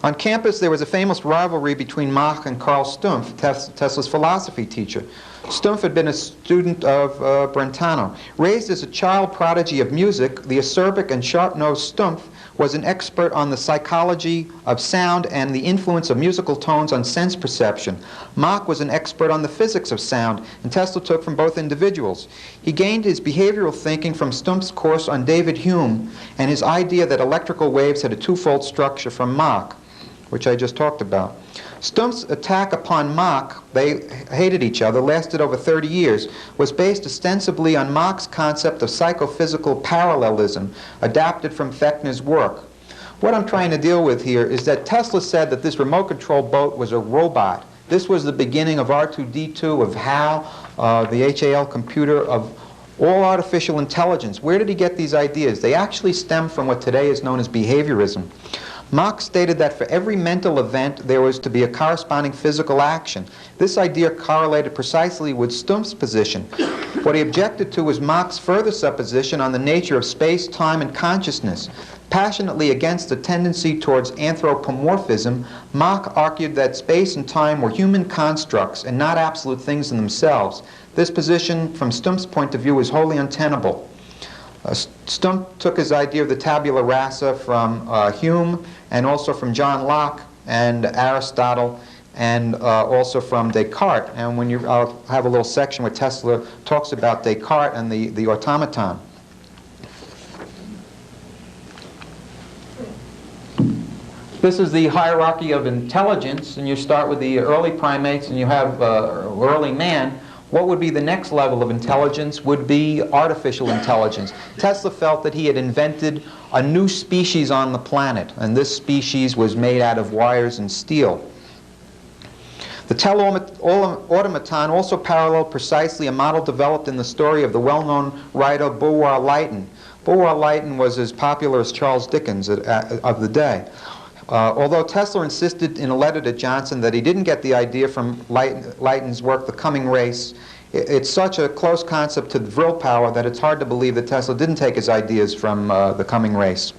On campus, there was a famous rivalry between Mach and Carl Stumpf, Tesla's philosophy teacher. Stumpf had been a student of Brentano. Raised as a child prodigy of music, the acerbic and sharp-nosed Stumpf was an expert on the psychology of sound and the influence of musical tones on sense perception. Mach was an expert on the physics of sound, and Tesla took from both individuals. He gained his behavioral thinking from Stumpf's course on David Hume and his idea that electrical waves had a twofold structure from Mach, which I just talked about. Stumpf's attack upon Mach, they hated each other, lasted over 30 years, was based ostensibly on Mach's concept of psychophysical parallelism, adapted from Fechner's work. What I'm trying to deal with here is that Tesla said that this remote control boat was a robot. This was the beginning of R2-D2, of HAL, the HAL computer, of all artificial intelligence. Where did he get these ideas? They actually stem from what today is known as behaviorism. Mach stated that for every mental event there was to be a corresponding physical action. This idea correlated precisely with Stumpf's position. What he objected to was Mach's further supposition on the nature of space, time, and consciousness. Passionately against the tendency towards anthropomorphism, Mach argued that space and time were human constructs and not absolute things in themselves. This position, from Stumpf's point of view, is wholly untenable. Stumpf took his idea of the tabula rasa from Hume, and also from John Locke and Aristotle, and also from Descartes. And I'll have a little section where Tesla talks about Descartes and the automaton. This is the hierarchy of intelligence, and you start with the early primates, and you have early man. What would be the next level of intelligence would be artificial intelligence. Tesla felt that he had invented a new species on the planet, and this species was made out of wires and steel. The teleautomaton also paralleled precisely a model developed in the story of the well-known writer Bulwer Lytton. Bulwer Lytton was as popular as Charles Dickens of the day. Although Tesla insisted in a letter to Johnson that he didn't get the idea from Lytton's work, The Coming Race, it's such a close concept to Vril power that it's hard to believe that Tesla didn't take his ideas from The Coming Race.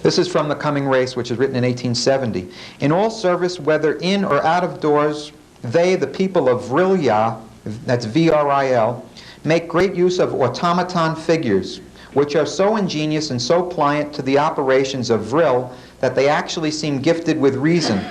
This is from The Coming Race, which was written in 1870. In all service, whether in or out of doors, they, the people of Vrilya, that's V-R-I-L, make great use of automaton figures, which are so ingenious and so pliant to the operations of Vril that they actually seemed gifted with reason.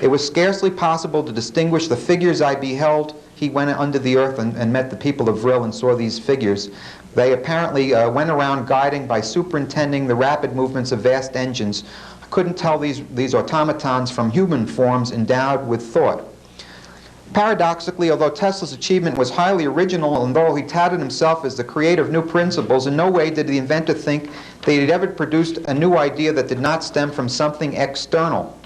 It was scarcely possible to distinguish the figures I beheld. He went under the earth and met the people of Vril and saw these figures. They apparently went around guiding by superintending the rapid movements of vast engines. I couldn't tell these automatons from human forms endowed with thought. Paradoxically, although Tesla's achievement was highly original, and though he touted himself as the creator of new principles, in no way did the inventor think that he had ever produced a new idea that did not stem from something external.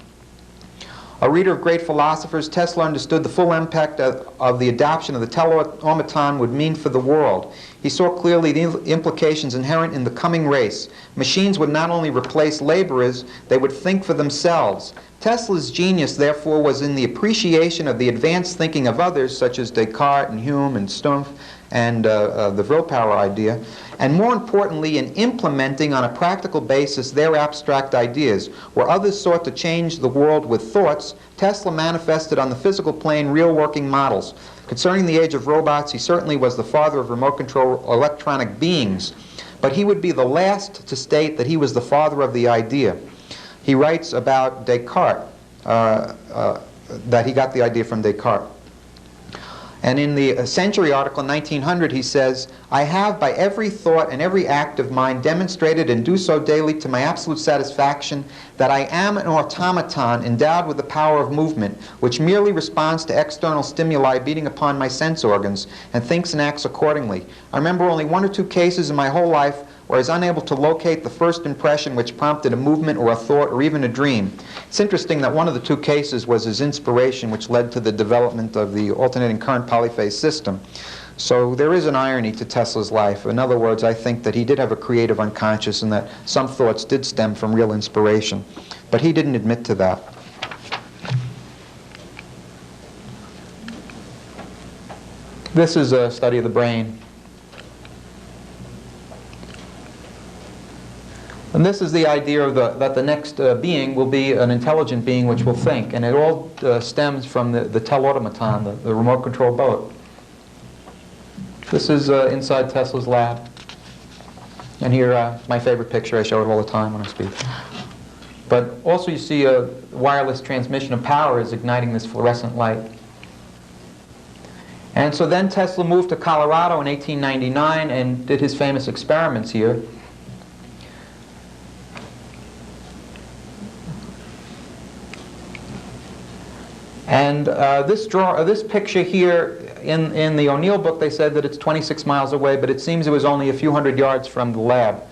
A reader of great philosophers, Tesla understood the full impact of the adoption of the teleautomaton would mean for the world. He saw clearly the implications inherent in the coming race. Machines would not only replace laborers, they would think for themselves. Tesla's genius, therefore, was in the appreciation of the advanced thinking of others, such as Descartes and Hume and Stumpf and the willpower idea, and more importantly, in implementing on a practical basis their abstract ideas. Where others sought to change the world with thoughts, Tesla manifested on the physical plane real working models. Concerning the age of robots, he certainly was the father of remote control electronic beings, but he would be the last to state that he was the father of the idea. He writes about Descartes, that he got the idea from Descartes. And in the Century article in 1900, he says, "I have by every thought and every act of mine demonstrated and do so daily to my absolute satisfaction that I am an automaton endowed with the power of movement, which merely responds to external stimuli beating upon my sense organs and thinks and acts accordingly. I remember only one or two cases in my whole life where I was unable to locate the first impression which prompted a movement or a thought or even a dream." It's interesting that one of the two cases was his inspiration, which led to the development of the alternating current polyphase system. So there is an irony to Tesla's life. In other words, I think that he did have a creative unconscious and that some thoughts did stem from real inspiration. But he didn't admit to that. This is a study of the brain. And this is the idea of that the next being will be an intelligent being which will think. And it all stems from the teleautomaton, the remote control boat. This is inside Tesla's lab. And here, my favorite picture, I show it all the time when I speak. But also you see a wireless transmission of power is igniting this fluorescent light. And so then Tesla moved to Colorado in 1899 and did his famous experiments here. And this picture here, in the O'Neill book, they said that it's 26 miles away, but it seems it was only a few hundred yards from the lab.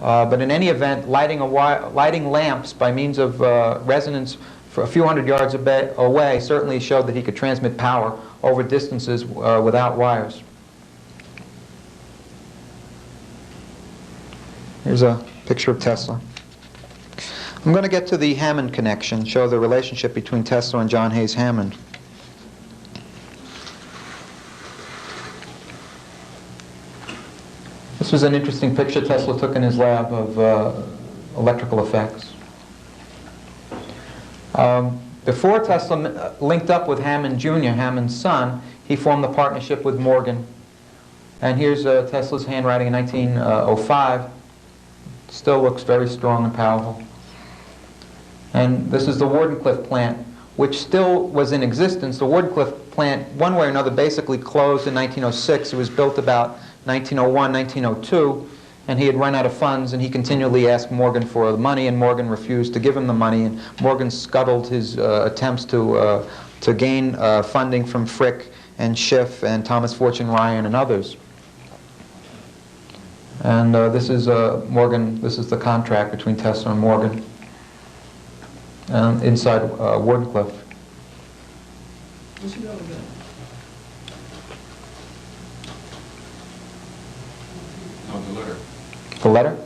But in any event, lighting lamps by means of resonance for a few hundred yards away certainly showed that he could transmit power over distances without wires. Here's a picture of Tesla. I'm going to get to the Hammond connection, show the relationship between Tesla and John Hayes Hammond. This was an interesting picture Tesla took in his lab of electrical effects. Before Tesla linked up with Hammond Jr., Hammond's son, he formed a partnership with Morgan. And here's Tesla's handwriting in 1905. Still looks very strong and powerful. And this is the Wardenclyffe plant, which still was in existence. The Wardenclyffe plant, one way or another, basically closed in 1906. It was built about 1901, 1902, and he had run out of funds, and he continually asked Morgan for the money, and Morgan refused to give him the money, and Morgan scuttled his attempts to gain funding from Frick and Schiff and Thomas Fortune Ryan and others. And this is Morgan. This is the contract between Tesla and Morgan. Inside Wardenclyffe. No, the letter. The letter?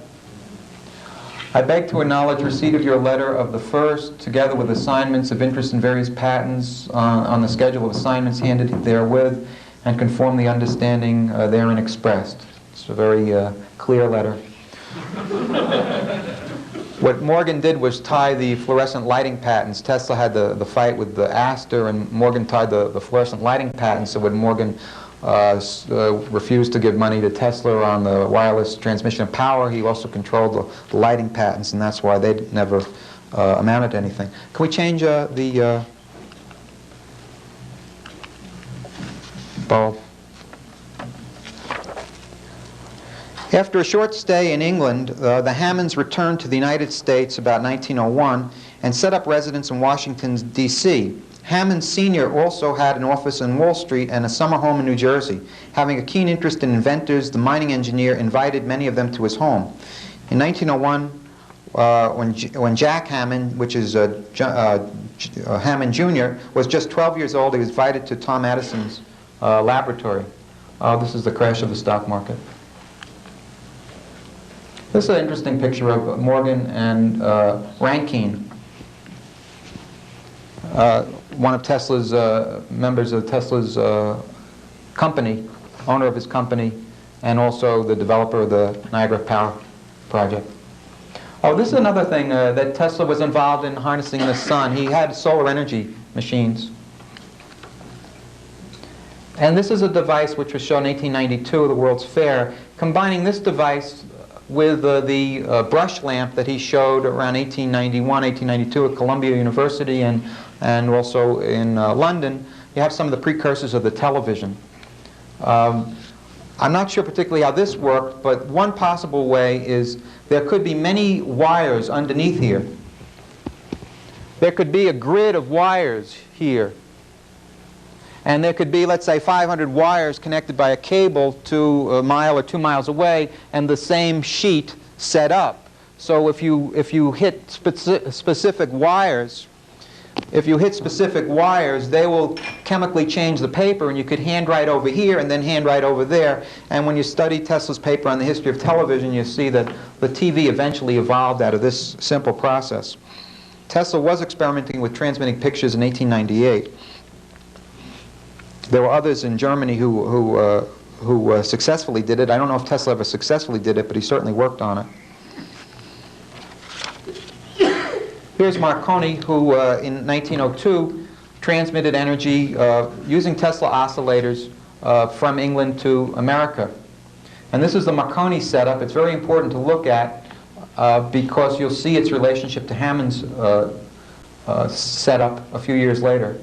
I beg to acknowledge receipt of your letter of the 1st, together with assignments of interest in various patents on the schedule of assignments handed therewith, and conform the understanding therein expressed. It's a very clear letter. What Morgan did was tie the fluorescent lighting patents. Tesla had the fight with the Astor, and Morgan tied the fluorescent lighting patents. So when Morgan refused to give money to Tesla on the wireless transmission of power, he also controlled the lighting patents, and that's why they never amounted to anything. Can we change the bulb? After a short stay in England, the Hammonds returned to the United States about 1901 and set up residence in Washington, D.C. Hammond Sr. also had an office in Wall Street and a summer home in New Jersey. Having a keen interest in inventors, the mining engineer invited many of them to his home. In 1901, when Jack Hammond, which is Hammond Jr., was just 12 years old, he was invited to Tom Edison's laboratory. This is the crash of the stock market. This is an interesting picture of Morgan and Rankine, one of Tesla's members of Tesla's company, owner of his company, and also the developer of the Niagara Power Project. Oh, this is another thing that Tesla was involved in, harnessing the sun. He had solar energy machines. And this is a device which was shown in 1892 at the World's Fair, combining this device with the brush lamp that he showed around 1891, 1892 at Columbia University and also in London. You have some of the precursors of the television. I'm not sure particularly how this worked, but one possible way is there could be many wires underneath here. There could be a grid of wires here. And there could be, let's say, 500 wires connected by a cable to a mile or 2 miles away, and the same sheet set up. So if you hit specific wires, they will chemically change the paper, and you could handwrite over here and then handwrite over there. And when you study Tesla's paper on the history of television, you see that the TV eventually evolved out of this simple process. Tesla was experimenting with transmitting pictures in 1898. There were others in Germany who successfully did it. I don't know if Tesla ever successfully did it, but he certainly worked on it. Here's Marconi, who in 1902 transmitted energy using Tesla oscillators from England to America. And this is the Marconi setup. It's very important to look at because you'll see its relationship to Hammond's setup a few years later.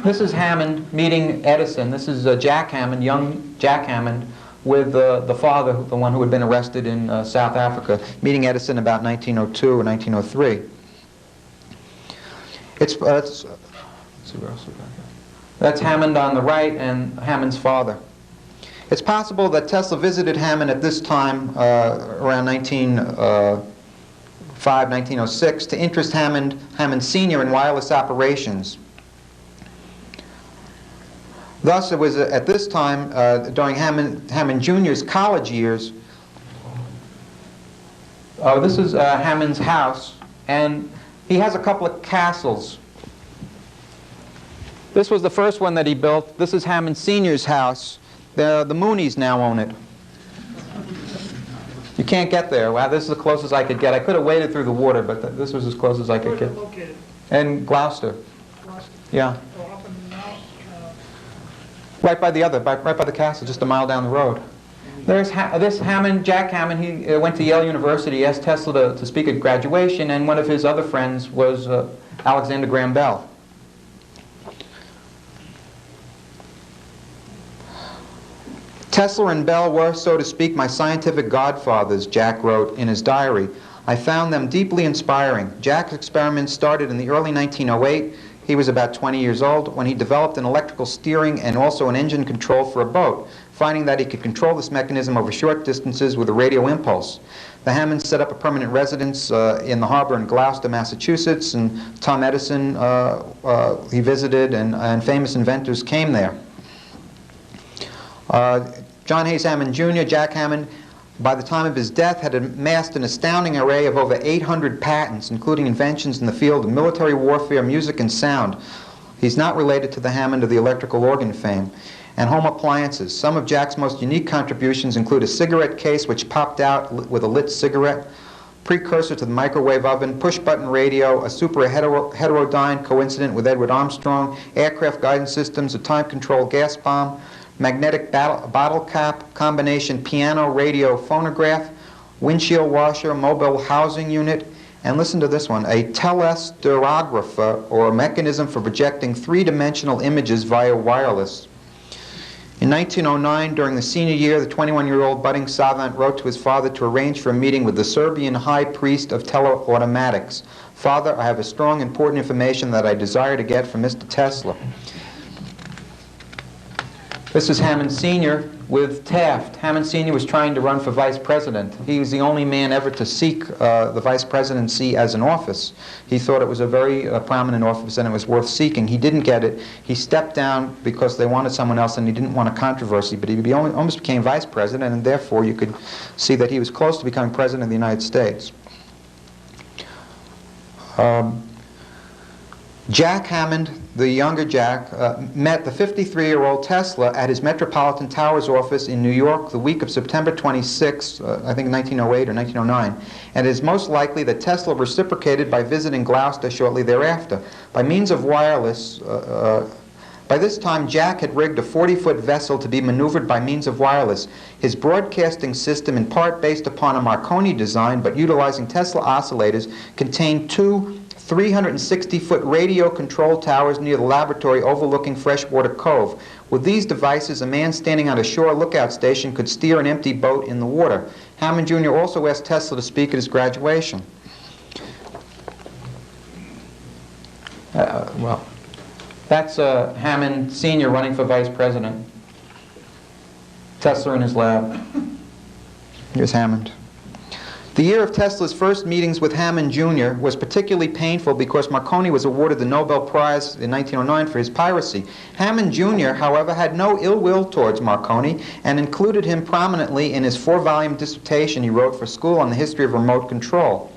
This is Hammond meeting Edison. This is Jack Hammond, young Jack Hammond, with the father, the one who had been arrested in South Africa, meeting Edison about 1902 or 1903. That's Hammond on the right and Hammond's father. It's possible that Tesla visited Hammond at this time, around 1905, 1906, to interest Hammond Sr. in wireless operations. Thus, it was at this time, during Hammond Jr.'s college years, this is Hammond's house, and he has a couple of castles. This was the first one that he built. This is Hammond Sr.'s house. The Moonies now own it. You can't get there. Wow, this is the closest I could get. I could have waded through the water, but this was as close as I could get. Where's it located? In Gloucester. Gloucester. Yeah. So up and down, Right by the castle, just a mile down the road. There's this Hammond, Jack Hammond. He went to Yale University. He asked Tesla to speak at graduation, and one of his other friends was Alexander Graham Bell. Tesla and Bell were, so to speak, my scientific godfathers, Jack wrote in his diary. I found them deeply inspiring. Jack's experiments started in the early 1908. He was about 20 years old when he developed an electrical steering and also an engine control for a boat, finding that he could control this mechanism over short distances with a radio impulse. The Hammonds set up a permanent residence in the harbor in Gloucester, Massachusetts, and Tom Edison he visited, and famous inventors came there. John Hayes Hammond Jr., Jack Hammond, by the time of his death, had amassed an astounding array of over 800 patents, including inventions in the field of military warfare, music, and sound. He's not related to the Hammond of the electrical organ fame. And home appliances. Some of Jack's most unique contributions include a cigarette case which popped out with a lit cigarette, precursor to the microwave oven, push-button radio, a super heterodyne coincident with Edward Armstrong, aircraft guidance systems, a time-controlled gas bomb, magnetic bottle cap, combination piano, radio, phonograph, windshield washer, mobile housing unit, And listen to this one, a telestereographer, or a mechanism for projecting three-dimensional images via wireless. In 1909, during the senior year, the 21-year-old budding savant wrote to his father to arrange for a meeting with the Serbian high priest of teleautomatics. Father, I have a strong, important information that I desire to get from Mr. Tesla. This is Hammond Sr. with Taft. Hammond Sr. was trying to run for vice president. He was the only man ever to seek the vice presidency as an office. He thought it was a very prominent office and it was worth seeking. He didn't get it. He stepped down because they wanted someone else and he didn't want a controversy, but he almost became vice president, and therefore you could see that he was close to becoming president of the United States. Jack Hammond, the younger Jack, met the 53-year-old Tesla at his Metropolitan Towers office in New York the week of September 26, I think 1908 or 1909, and it is most likely that Tesla reciprocated by visiting Gloucester shortly thereafter. By means of wireless, by this time Jack had rigged a 40-foot vessel to be maneuvered by means of wireless. His broadcasting system, in part based upon a Marconi design but utilizing Tesla oscillators, contained two 360-foot radio control towers near the laboratory overlooking Freshwater Cove. With these devices, a man standing on a shore lookout station could steer an empty boat in the water. Hammond Jr. also asked Tesla to speak at his graduation. Well, that's Hammond Sr. running for vice president. Tesla in his lab. Here's Hammond. The year of Tesla's first meetings with Hammond Jr. was particularly painful because Marconi was awarded the Nobel Prize in 1909 for his piracy. Hammond Jr., however, had no ill will towards Marconi and included him prominently in his 4-volume dissertation he wrote for school on the history of remote control.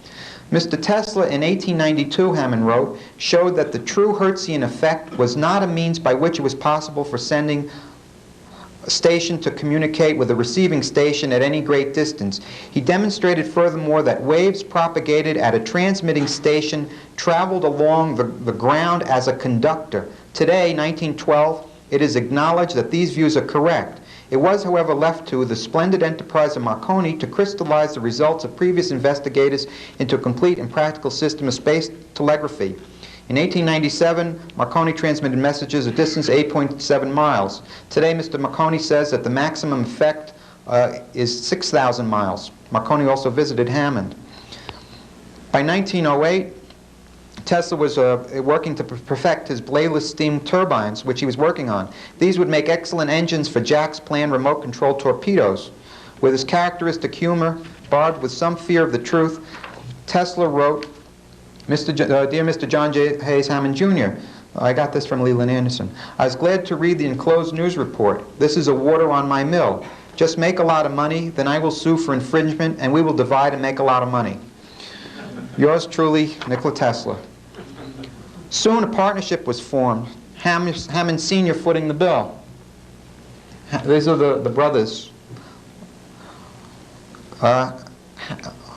Mr. Tesla, in 1892, Hammond wrote, showed that the true Hertzian effect was not a means by which it was possible for sending station to communicate with a receiving station at any great distance. He demonstrated furthermore that waves propagated at a transmitting station traveled along the ground as a conductor. Today, 1912, it is acknowledged that these views are correct. It was, however, left to the splendid enterprise of Marconi to crystallize the results of previous investigators into a complete and practical system of space telegraphy. In 1897, Marconi transmitted messages at distance 8.7 miles. Today, Mr. Marconi says that the maximum effect is 6,000 miles. Marconi also visited Hammond. By 1908, Tesla was working to perfect his bladeless steam turbines, which he was working on. These would make excellent engines for Jack's planned remote-controlled torpedoes. With his characteristic humor, barbed with some fear of the truth, Tesla wrote, Dear Mr. John J. Hayes Hammond Jr., I got this from Leland Anderson. I was glad to read the enclosed news report. This is a water on my mill. Just make a lot of money, then I will sue for infringement, and we will divide and make a lot of money. Yours truly, Nikole Tesla. Soon a partnership was formed, Hammond Sr. footing the bill. These are the brothers.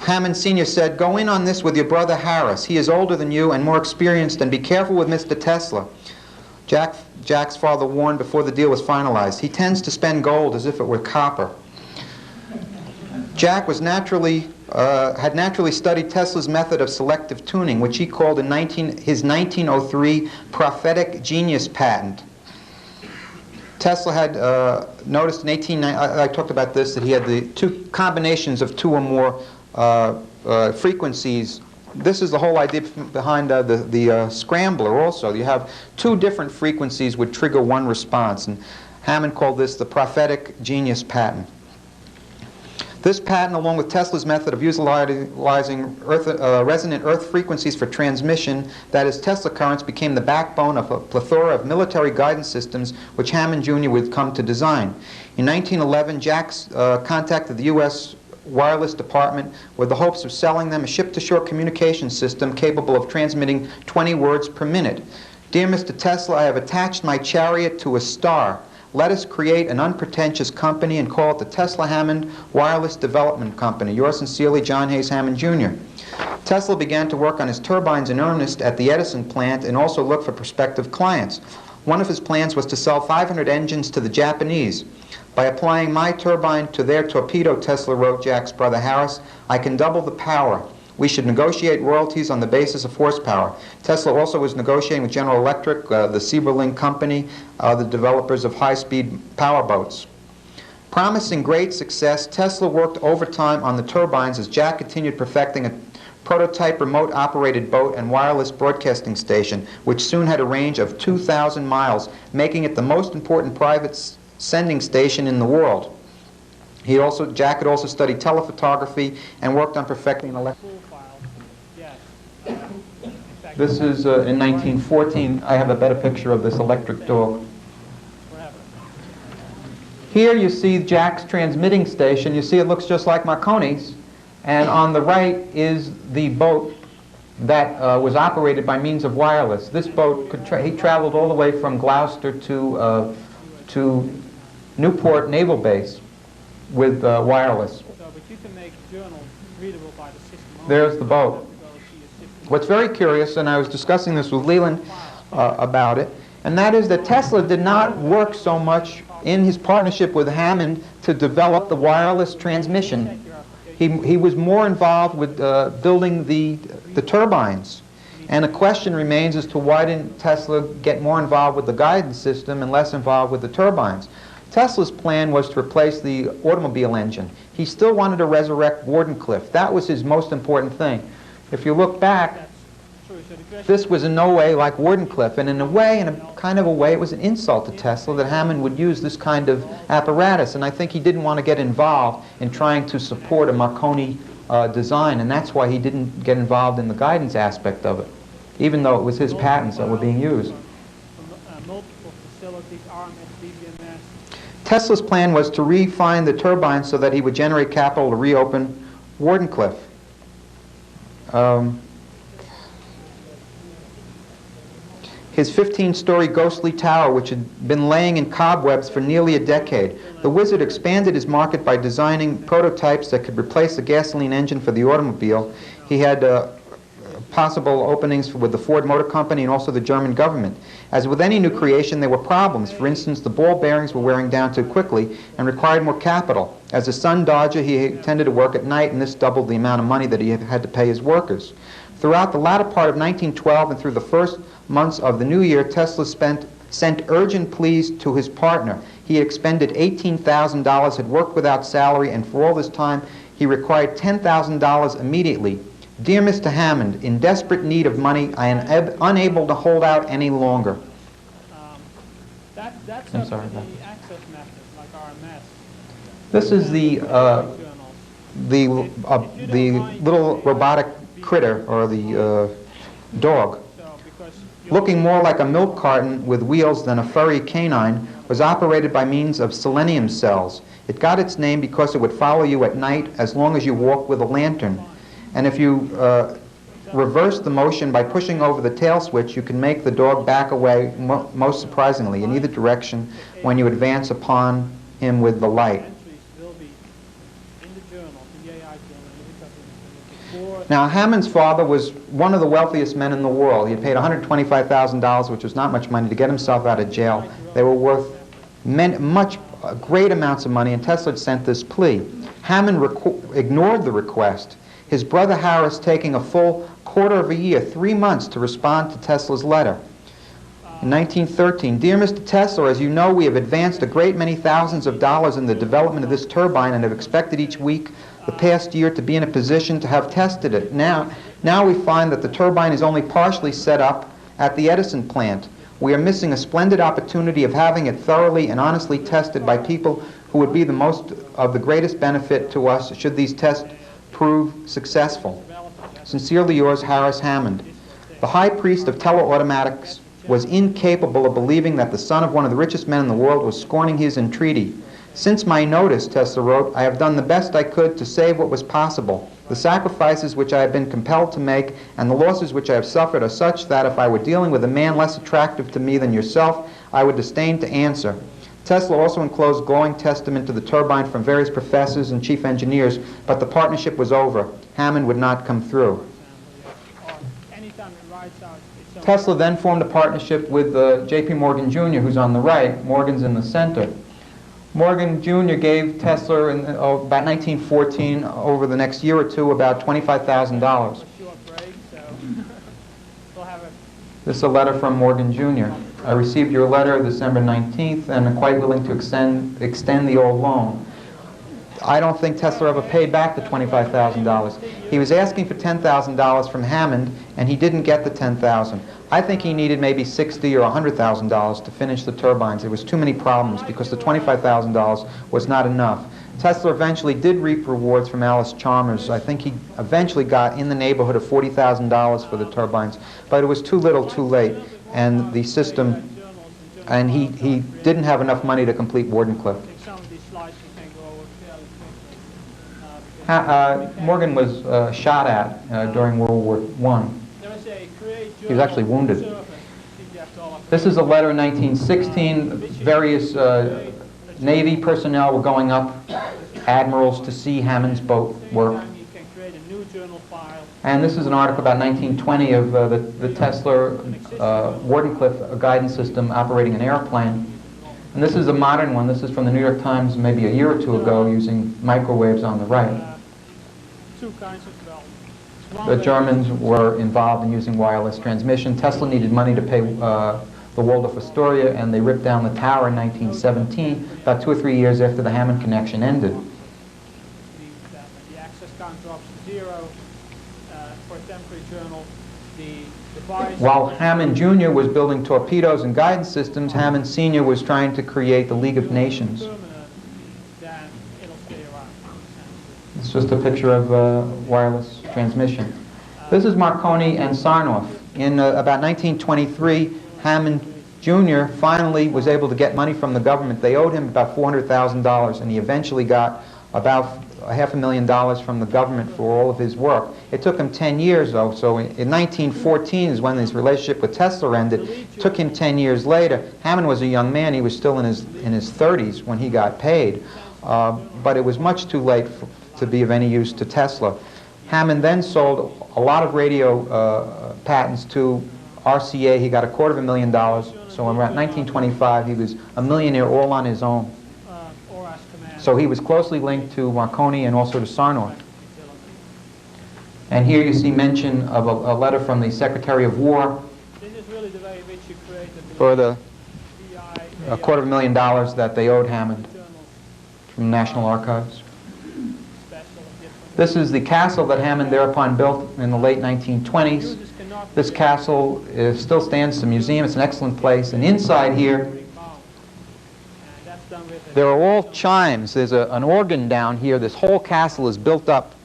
Hammond Sr. said, go in on this with your brother Harris. He is older than you and more experienced, and be careful with Mr. Tesla. Jack's father warned before the deal was finalized. He tends to spend gold as if it were copper. Jack was had naturally studied Tesla's method of selective tuning, which he called in his 1903 prophetic genius patent. Tesla had noticed in 1890, I talked about this, that he had the two combinations of two or more frequencies. This is the whole idea behind the scrambler also. You have two different frequencies would trigger one response, and Hammond called this the prophetic genius patent. This patent, along with Tesla's method of utilizing resonant earth frequencies for transmission, that is, Tesla currents, became the backbone of a plethora of military guidance systems which Hammond Jr. would come to design. In 1911, Jack contacted the U.S. Wireless Department with the hopes of selling them a ship-to-shore communication system capable of transmitting 20 words per minute. Dear Mr. Tesla, I have attached my chariot to a star. Let us create an unpretentious company and call it the Tesla Hammond Wireless Development Company. Yours sincerely, John Hayes Hammond Jr. Tesla began to work on his turbines in earnest at the Edison plant and also looked for prospective clients. One of his plans was to sell 500 engines to the Japanese. By applying my turbine to their torpedo, Tesla wrote Jack's brother Harris, I can double the power. We should negotiate royalties on the basis of horsepower. Tesla also was negotiating with General Electric, the Sieberling Company, the developers of high-speed power boats. Promising great success, Tesla worked overtime on the turbines as Jack continued perfecting a prototype remote-operated boat and wireless broadcasting station, which soon had a range of 2,000 miles, making it the most important private sending station in the world. Jack had also studied telephotography and worked on perfecting an electric. This is in 1914. I have a better picture of this electric dog. Here you see Jack's transmitting station. You see it looks just like Marconi's. And on the right is the boat that was operated by means of wireless. This boat, he traveled all the way from Gloucester to Newport Naval Base with wireless. But you can make journals readable by the system. There's the boat. What's very curious, and I was discussing this with Leland about it, and that is that Tesla did not work so much in his partnership with Hammond to develop the wireless transmission. He was more involved with building the turbines. And the question remains as to why didn't Tesla get more involved with the guidance system and less involved with the turbines. Tesla's plan was to replace the automobile engine. He still wanted to resurrect Wardenclyffe. That was his most important thing. If you look back, this was in no way like Wardenclyffe, and in a kind of a way, it was an insult to Tesla that Hammond would use this kind of apparatus, and I think he didn't want to get involved in trying to support a Marconi design, and that's why he didn't get involved in the guidance aspect of it, even though it was his patents that were being used. Tesla's plan was to refine the turbines so that he would generate capital to reopen Wardenclyffe. His 15-story ghostly tower, which had been laying in cobwebs for nearly a decade. The wizard expanded his market by designing prototypes that could replace the gasoline engine for the automobile. He had possible openings with the Ford Motor Company and also the German government. As with any new creation, there were problems. For instance, the ball bearings were wearing down too quickly and required more capital. As a sun dodger, he tended to work at night, and this doubled the amount of money that he had to pay his workers. Throughout the latter part of 1912 and through the first months of the new year, Tesla sent urgent pleas to his partner. He had expended $18,000, had worked without salary, and for all this time, he required $10,000 immediately. Dear Mr. Hammond, in desperate need of money, I am unable to hold out any longer. I'm sorry about that. Access method, like RMS. This is the little robotic critter, or the dog. Looking more like a milk carton with wheels than a furry canine, was operated by means of selenium cells. It got its name because it would follow you at night as long as you walked with a lantern. And if you reverse the motion by pushing over the tail switch, you can make the dog back away, most surprisingly, in either direction when you advance upon him with the light. Now, Hammond's father was one of the wealthiest men in the world. He had paid $125,000, which was not much money, to get himself out of jail. They were worth great amounts of money, and Tesla had sent this plea. Hammond ignored the request, his brother Harris taking a full quarter of a year, 3 months, to respond to Tesla's letter. In 1913, Dear Mr. Tesla, as you know, we have advanced a great many thousands of dollars in the development of this turbine and have expected each week the past year to be in a position to have tested it. Now we find that the turbine is only partially set up at the Edison plant. We are missing a splendid opportunity of having it thoroughly and honestly tested by people who would be the greatest benefit to us should these tests prove successful. Sincerely yours, Harris Hammond. The high priest of teleautomatics was incapable of believing that the son of one of the richest men in the world was scorning his entreaty. Since my notice, Tesla wrote, I have done the best I could to save what was possible. The sacrifices which I have been compelled to make and the losses which I have suffered are such that if I were dealing with a man less attractive to me than yourself, I would disdain to answer. Tesla also enclosed glowing testament to the turbine from various professors and chief engineers, but the partnership was over. Hammond would not come through. Tesla then formed a partnership with J.P. Morgan Jr., who's on the right. Morgan's in the center. Morgan Jr. gave Tesla in about 1914, over the next year or two, about $25,000. Short break, so we'll have a This is a letter from Morgan Jr. I received your letter December 19th and am quite willing to extend the old loan. I don't think Tesla ever paid back the $25,000. He was asking for $10,000 from Hammond, and he didn't get the $10,000. I think he needed maybe $60,000 or $100,000 to finish the turbines. There was too many problems because the $25,000 was not enough. Tesla eventually did reap rewards from Alice Chalmers. I think he eventually got in the neighborhood of $40,000 for the turbines, but it was too little too late, and the system, and he didn't have enough money to complete Wardenclyffe. some of these slides you can go over fairly quickly. Morgan was shot at during World War I. There is a create He was actually wounded. service. You have to all of This is a letter in 1916. Various Navy personnel were going up, admirals, to see Hammond's boat work. You can create a new journal file. And this is an article about 1920 of the Tesla Wardenclyffe guidance system operating an airplane. And this is a modern one. This is from the New York Times maybe a year or two ago, using microwaves on the right. Two kinds of development. The Germans were involved in using wireless transmission. Tesla needed money to pay the Waldorf Astoria, and they ripped down the tower in 1917, about 2 or 3 years after the Hammond connection ended. The access count drops to 0 for a temporary journal. The device While Hammond Jr. was building torpedoes and guidance systems, Hammond Sr. was trying to create the League of Nations. permanent, then it'll stay around. It's just a picture of wireless transmission. This is Marconi and Sarnoff. In about 1923, Hammond Jr. finally was able to get money from the government. They owed him about $400,000, and he eventually got about $500,000 from the government for all of his work. It took him 10 years, though, so in 1914 is when his relationship with Tesla ended. It took him 10 years later. Hammond was a young man. He was still in his 30s when he got paid, but it was much too late to be of any use to Tesla. Hammond then sold a lot of radio patents to RCA. He got $250,000, so around 1925 he was a millionaire all on his own. Or as command. So he was closely linked to Marconi and also to Sarnoff. And here you see mention of a letter from the Secretary of War This is really the way in which you create for the DI, $250,000 that they owed Hammond journals, from the National Archives. special and different. This is the castle that Hammond thereupon built in the late 1920s. Users cannot This castle still stands as a museum. It's an excellent place. And inside here, and that's done with there are all chimes. There's an organ down here. This whole castle is built up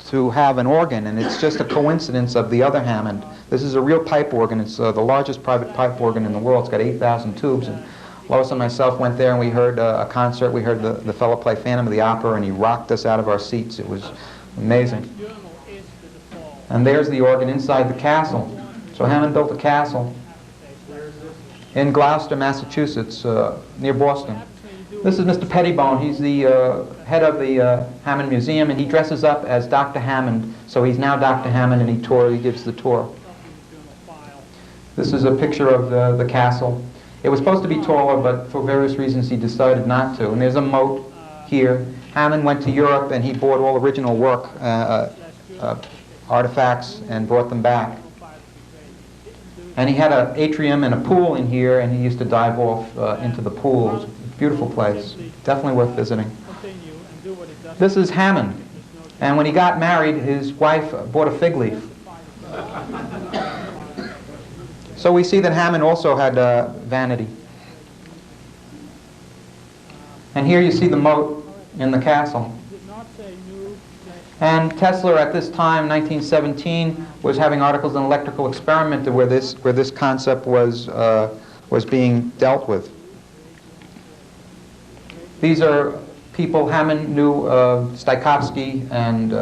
to have an organ, and it's just a coincidence of the other Hammond. This is a real pipe organ. It's the largest private pipe organ in the world. It's got 8,000 tubes. And Lois and myself went there, and we heard a concert. We heard the fellow play Phantom of the Opera, and he rocked us out of our seats. It was amazing. journal is the default. And there's the organ inside the castle. So Hammond built a castle in Gloucester, Massachusetts, near Boston. This is Mr. Pettibone. He's the head of the Hammond Museum, and he dresses up as Dr. Hammond. So he's now Dr. Hammond, and he gives the tour. This is a picture of the castle. It was supposed to be taller, but for various reasons he decided not to. And there's a moat here. Hammond went to Europe, and he bought all original work, artifacts, and brought them back. And he had an atrium and a pool in here, and he used to dive off into the pool. Beautiful place. Definitely worth visiting. Continue and do what it does. This is Hammond. And when he got married, his wife bought a fig leaf. So we see that Hammond also had vanity. And here you see the moat in the castle. Did not say new. And Tesla at this time, 1917, was having articles in Electrical Experimenter where this concept was being dealt with. These are people. Hammond knew Stykowski, and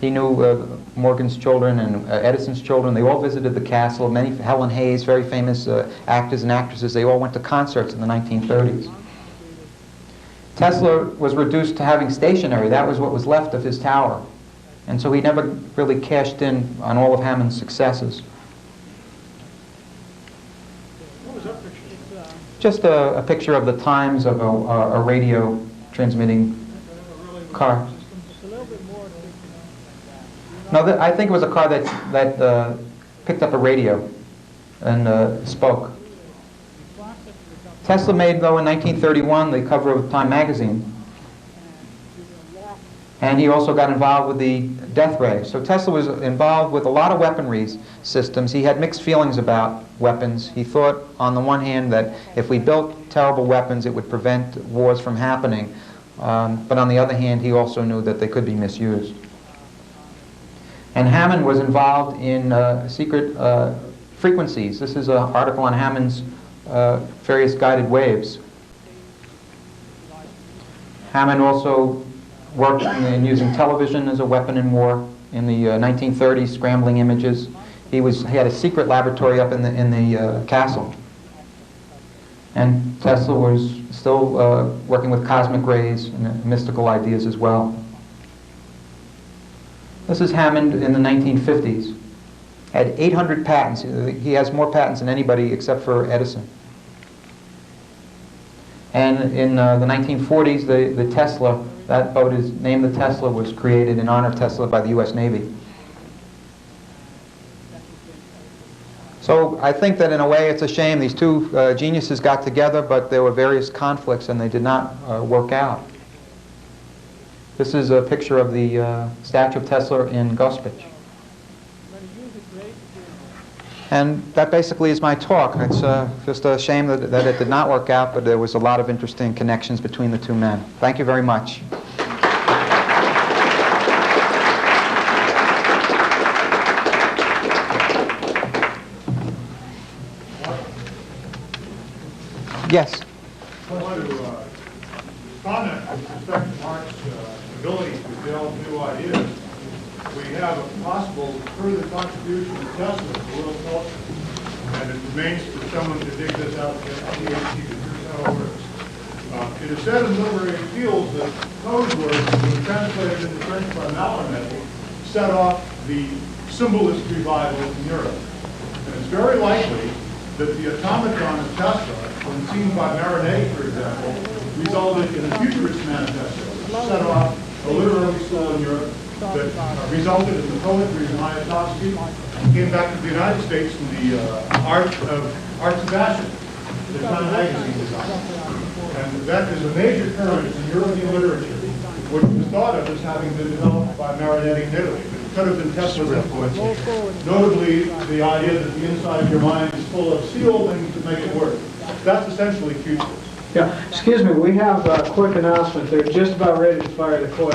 he knew Morgan's children and Edison's children. They all visited the castle. Helen Hayes, very famous actors and actresses, they all went to concerts in the 1930s. Tesla was reduced to having stationery. That was what was left of his tower. And so he never really cashed in on all of Hammond's successes. Just a picture of the times of a radio transmitting car. No, I think it was a car that picked up a radio and spoke. Tesla made, though, in 1931 the cover of Time magazine. And he also got involved with the death ray. So Tesla was involved with a lot of weaponry systems. He had mixed feelings about weapons. He thought, on the one hand, that if we built terrible weapons, it would prevent wars from happening. But on the other hand, he also knew that they could be misused. And Hammond was involved in secret frequencies. This is an article on Hammond's various guided waves. Hammond also worked in using television as a weapon in war in the 1930s, scrambling images. He had a secret laboratory up in the castle. And Tesla was still working with cosmic rays and mystical ideas as well. This is Hammond in the 1950s. Had 800 patents. He has more patents than anybody except for Edison. And in the 1940s, the Tesla, that boat is named the Tesla, was created in honor of Tesla by the U.S. Navy. So I think that in a way it's a shame these two geniuses got together, but there were various conflicts and they did not work out. This is a picture of the statue of Tesla in Gospic. And that basically is my talk. It's just a shame that it did not work out, but there was a lot of interesting connections between the two men. Thank you very much. Yes. I want to comment with respect to Mark's ability to delve new ideas. We have a possible further contribution of Tesla to world culture, and it remains for someone to dig this out and see how it works. It is said in literary fields that code words, when translated into French by Mallarmé, set off the symbolist revival in Europe. And it's very likely that the automaton of Tesla, when seen by Maroney, for example, resulted in a futurist manifesto, set off a literary school in Europe that resulted in the poetry of Mayakovsky, and came back to the United States in the arts of fashion, the Time magazine design. And that is a major current in European literature, which was thought of as having been developed by Marinetti in Italy. It could have been Tesla's influence. Notably, the idea that the inside of your mind is full of sealed things that make it work. That's essentially future. Yeah, excuse me, we have a quick announcement. They're just about ready to fire the coil.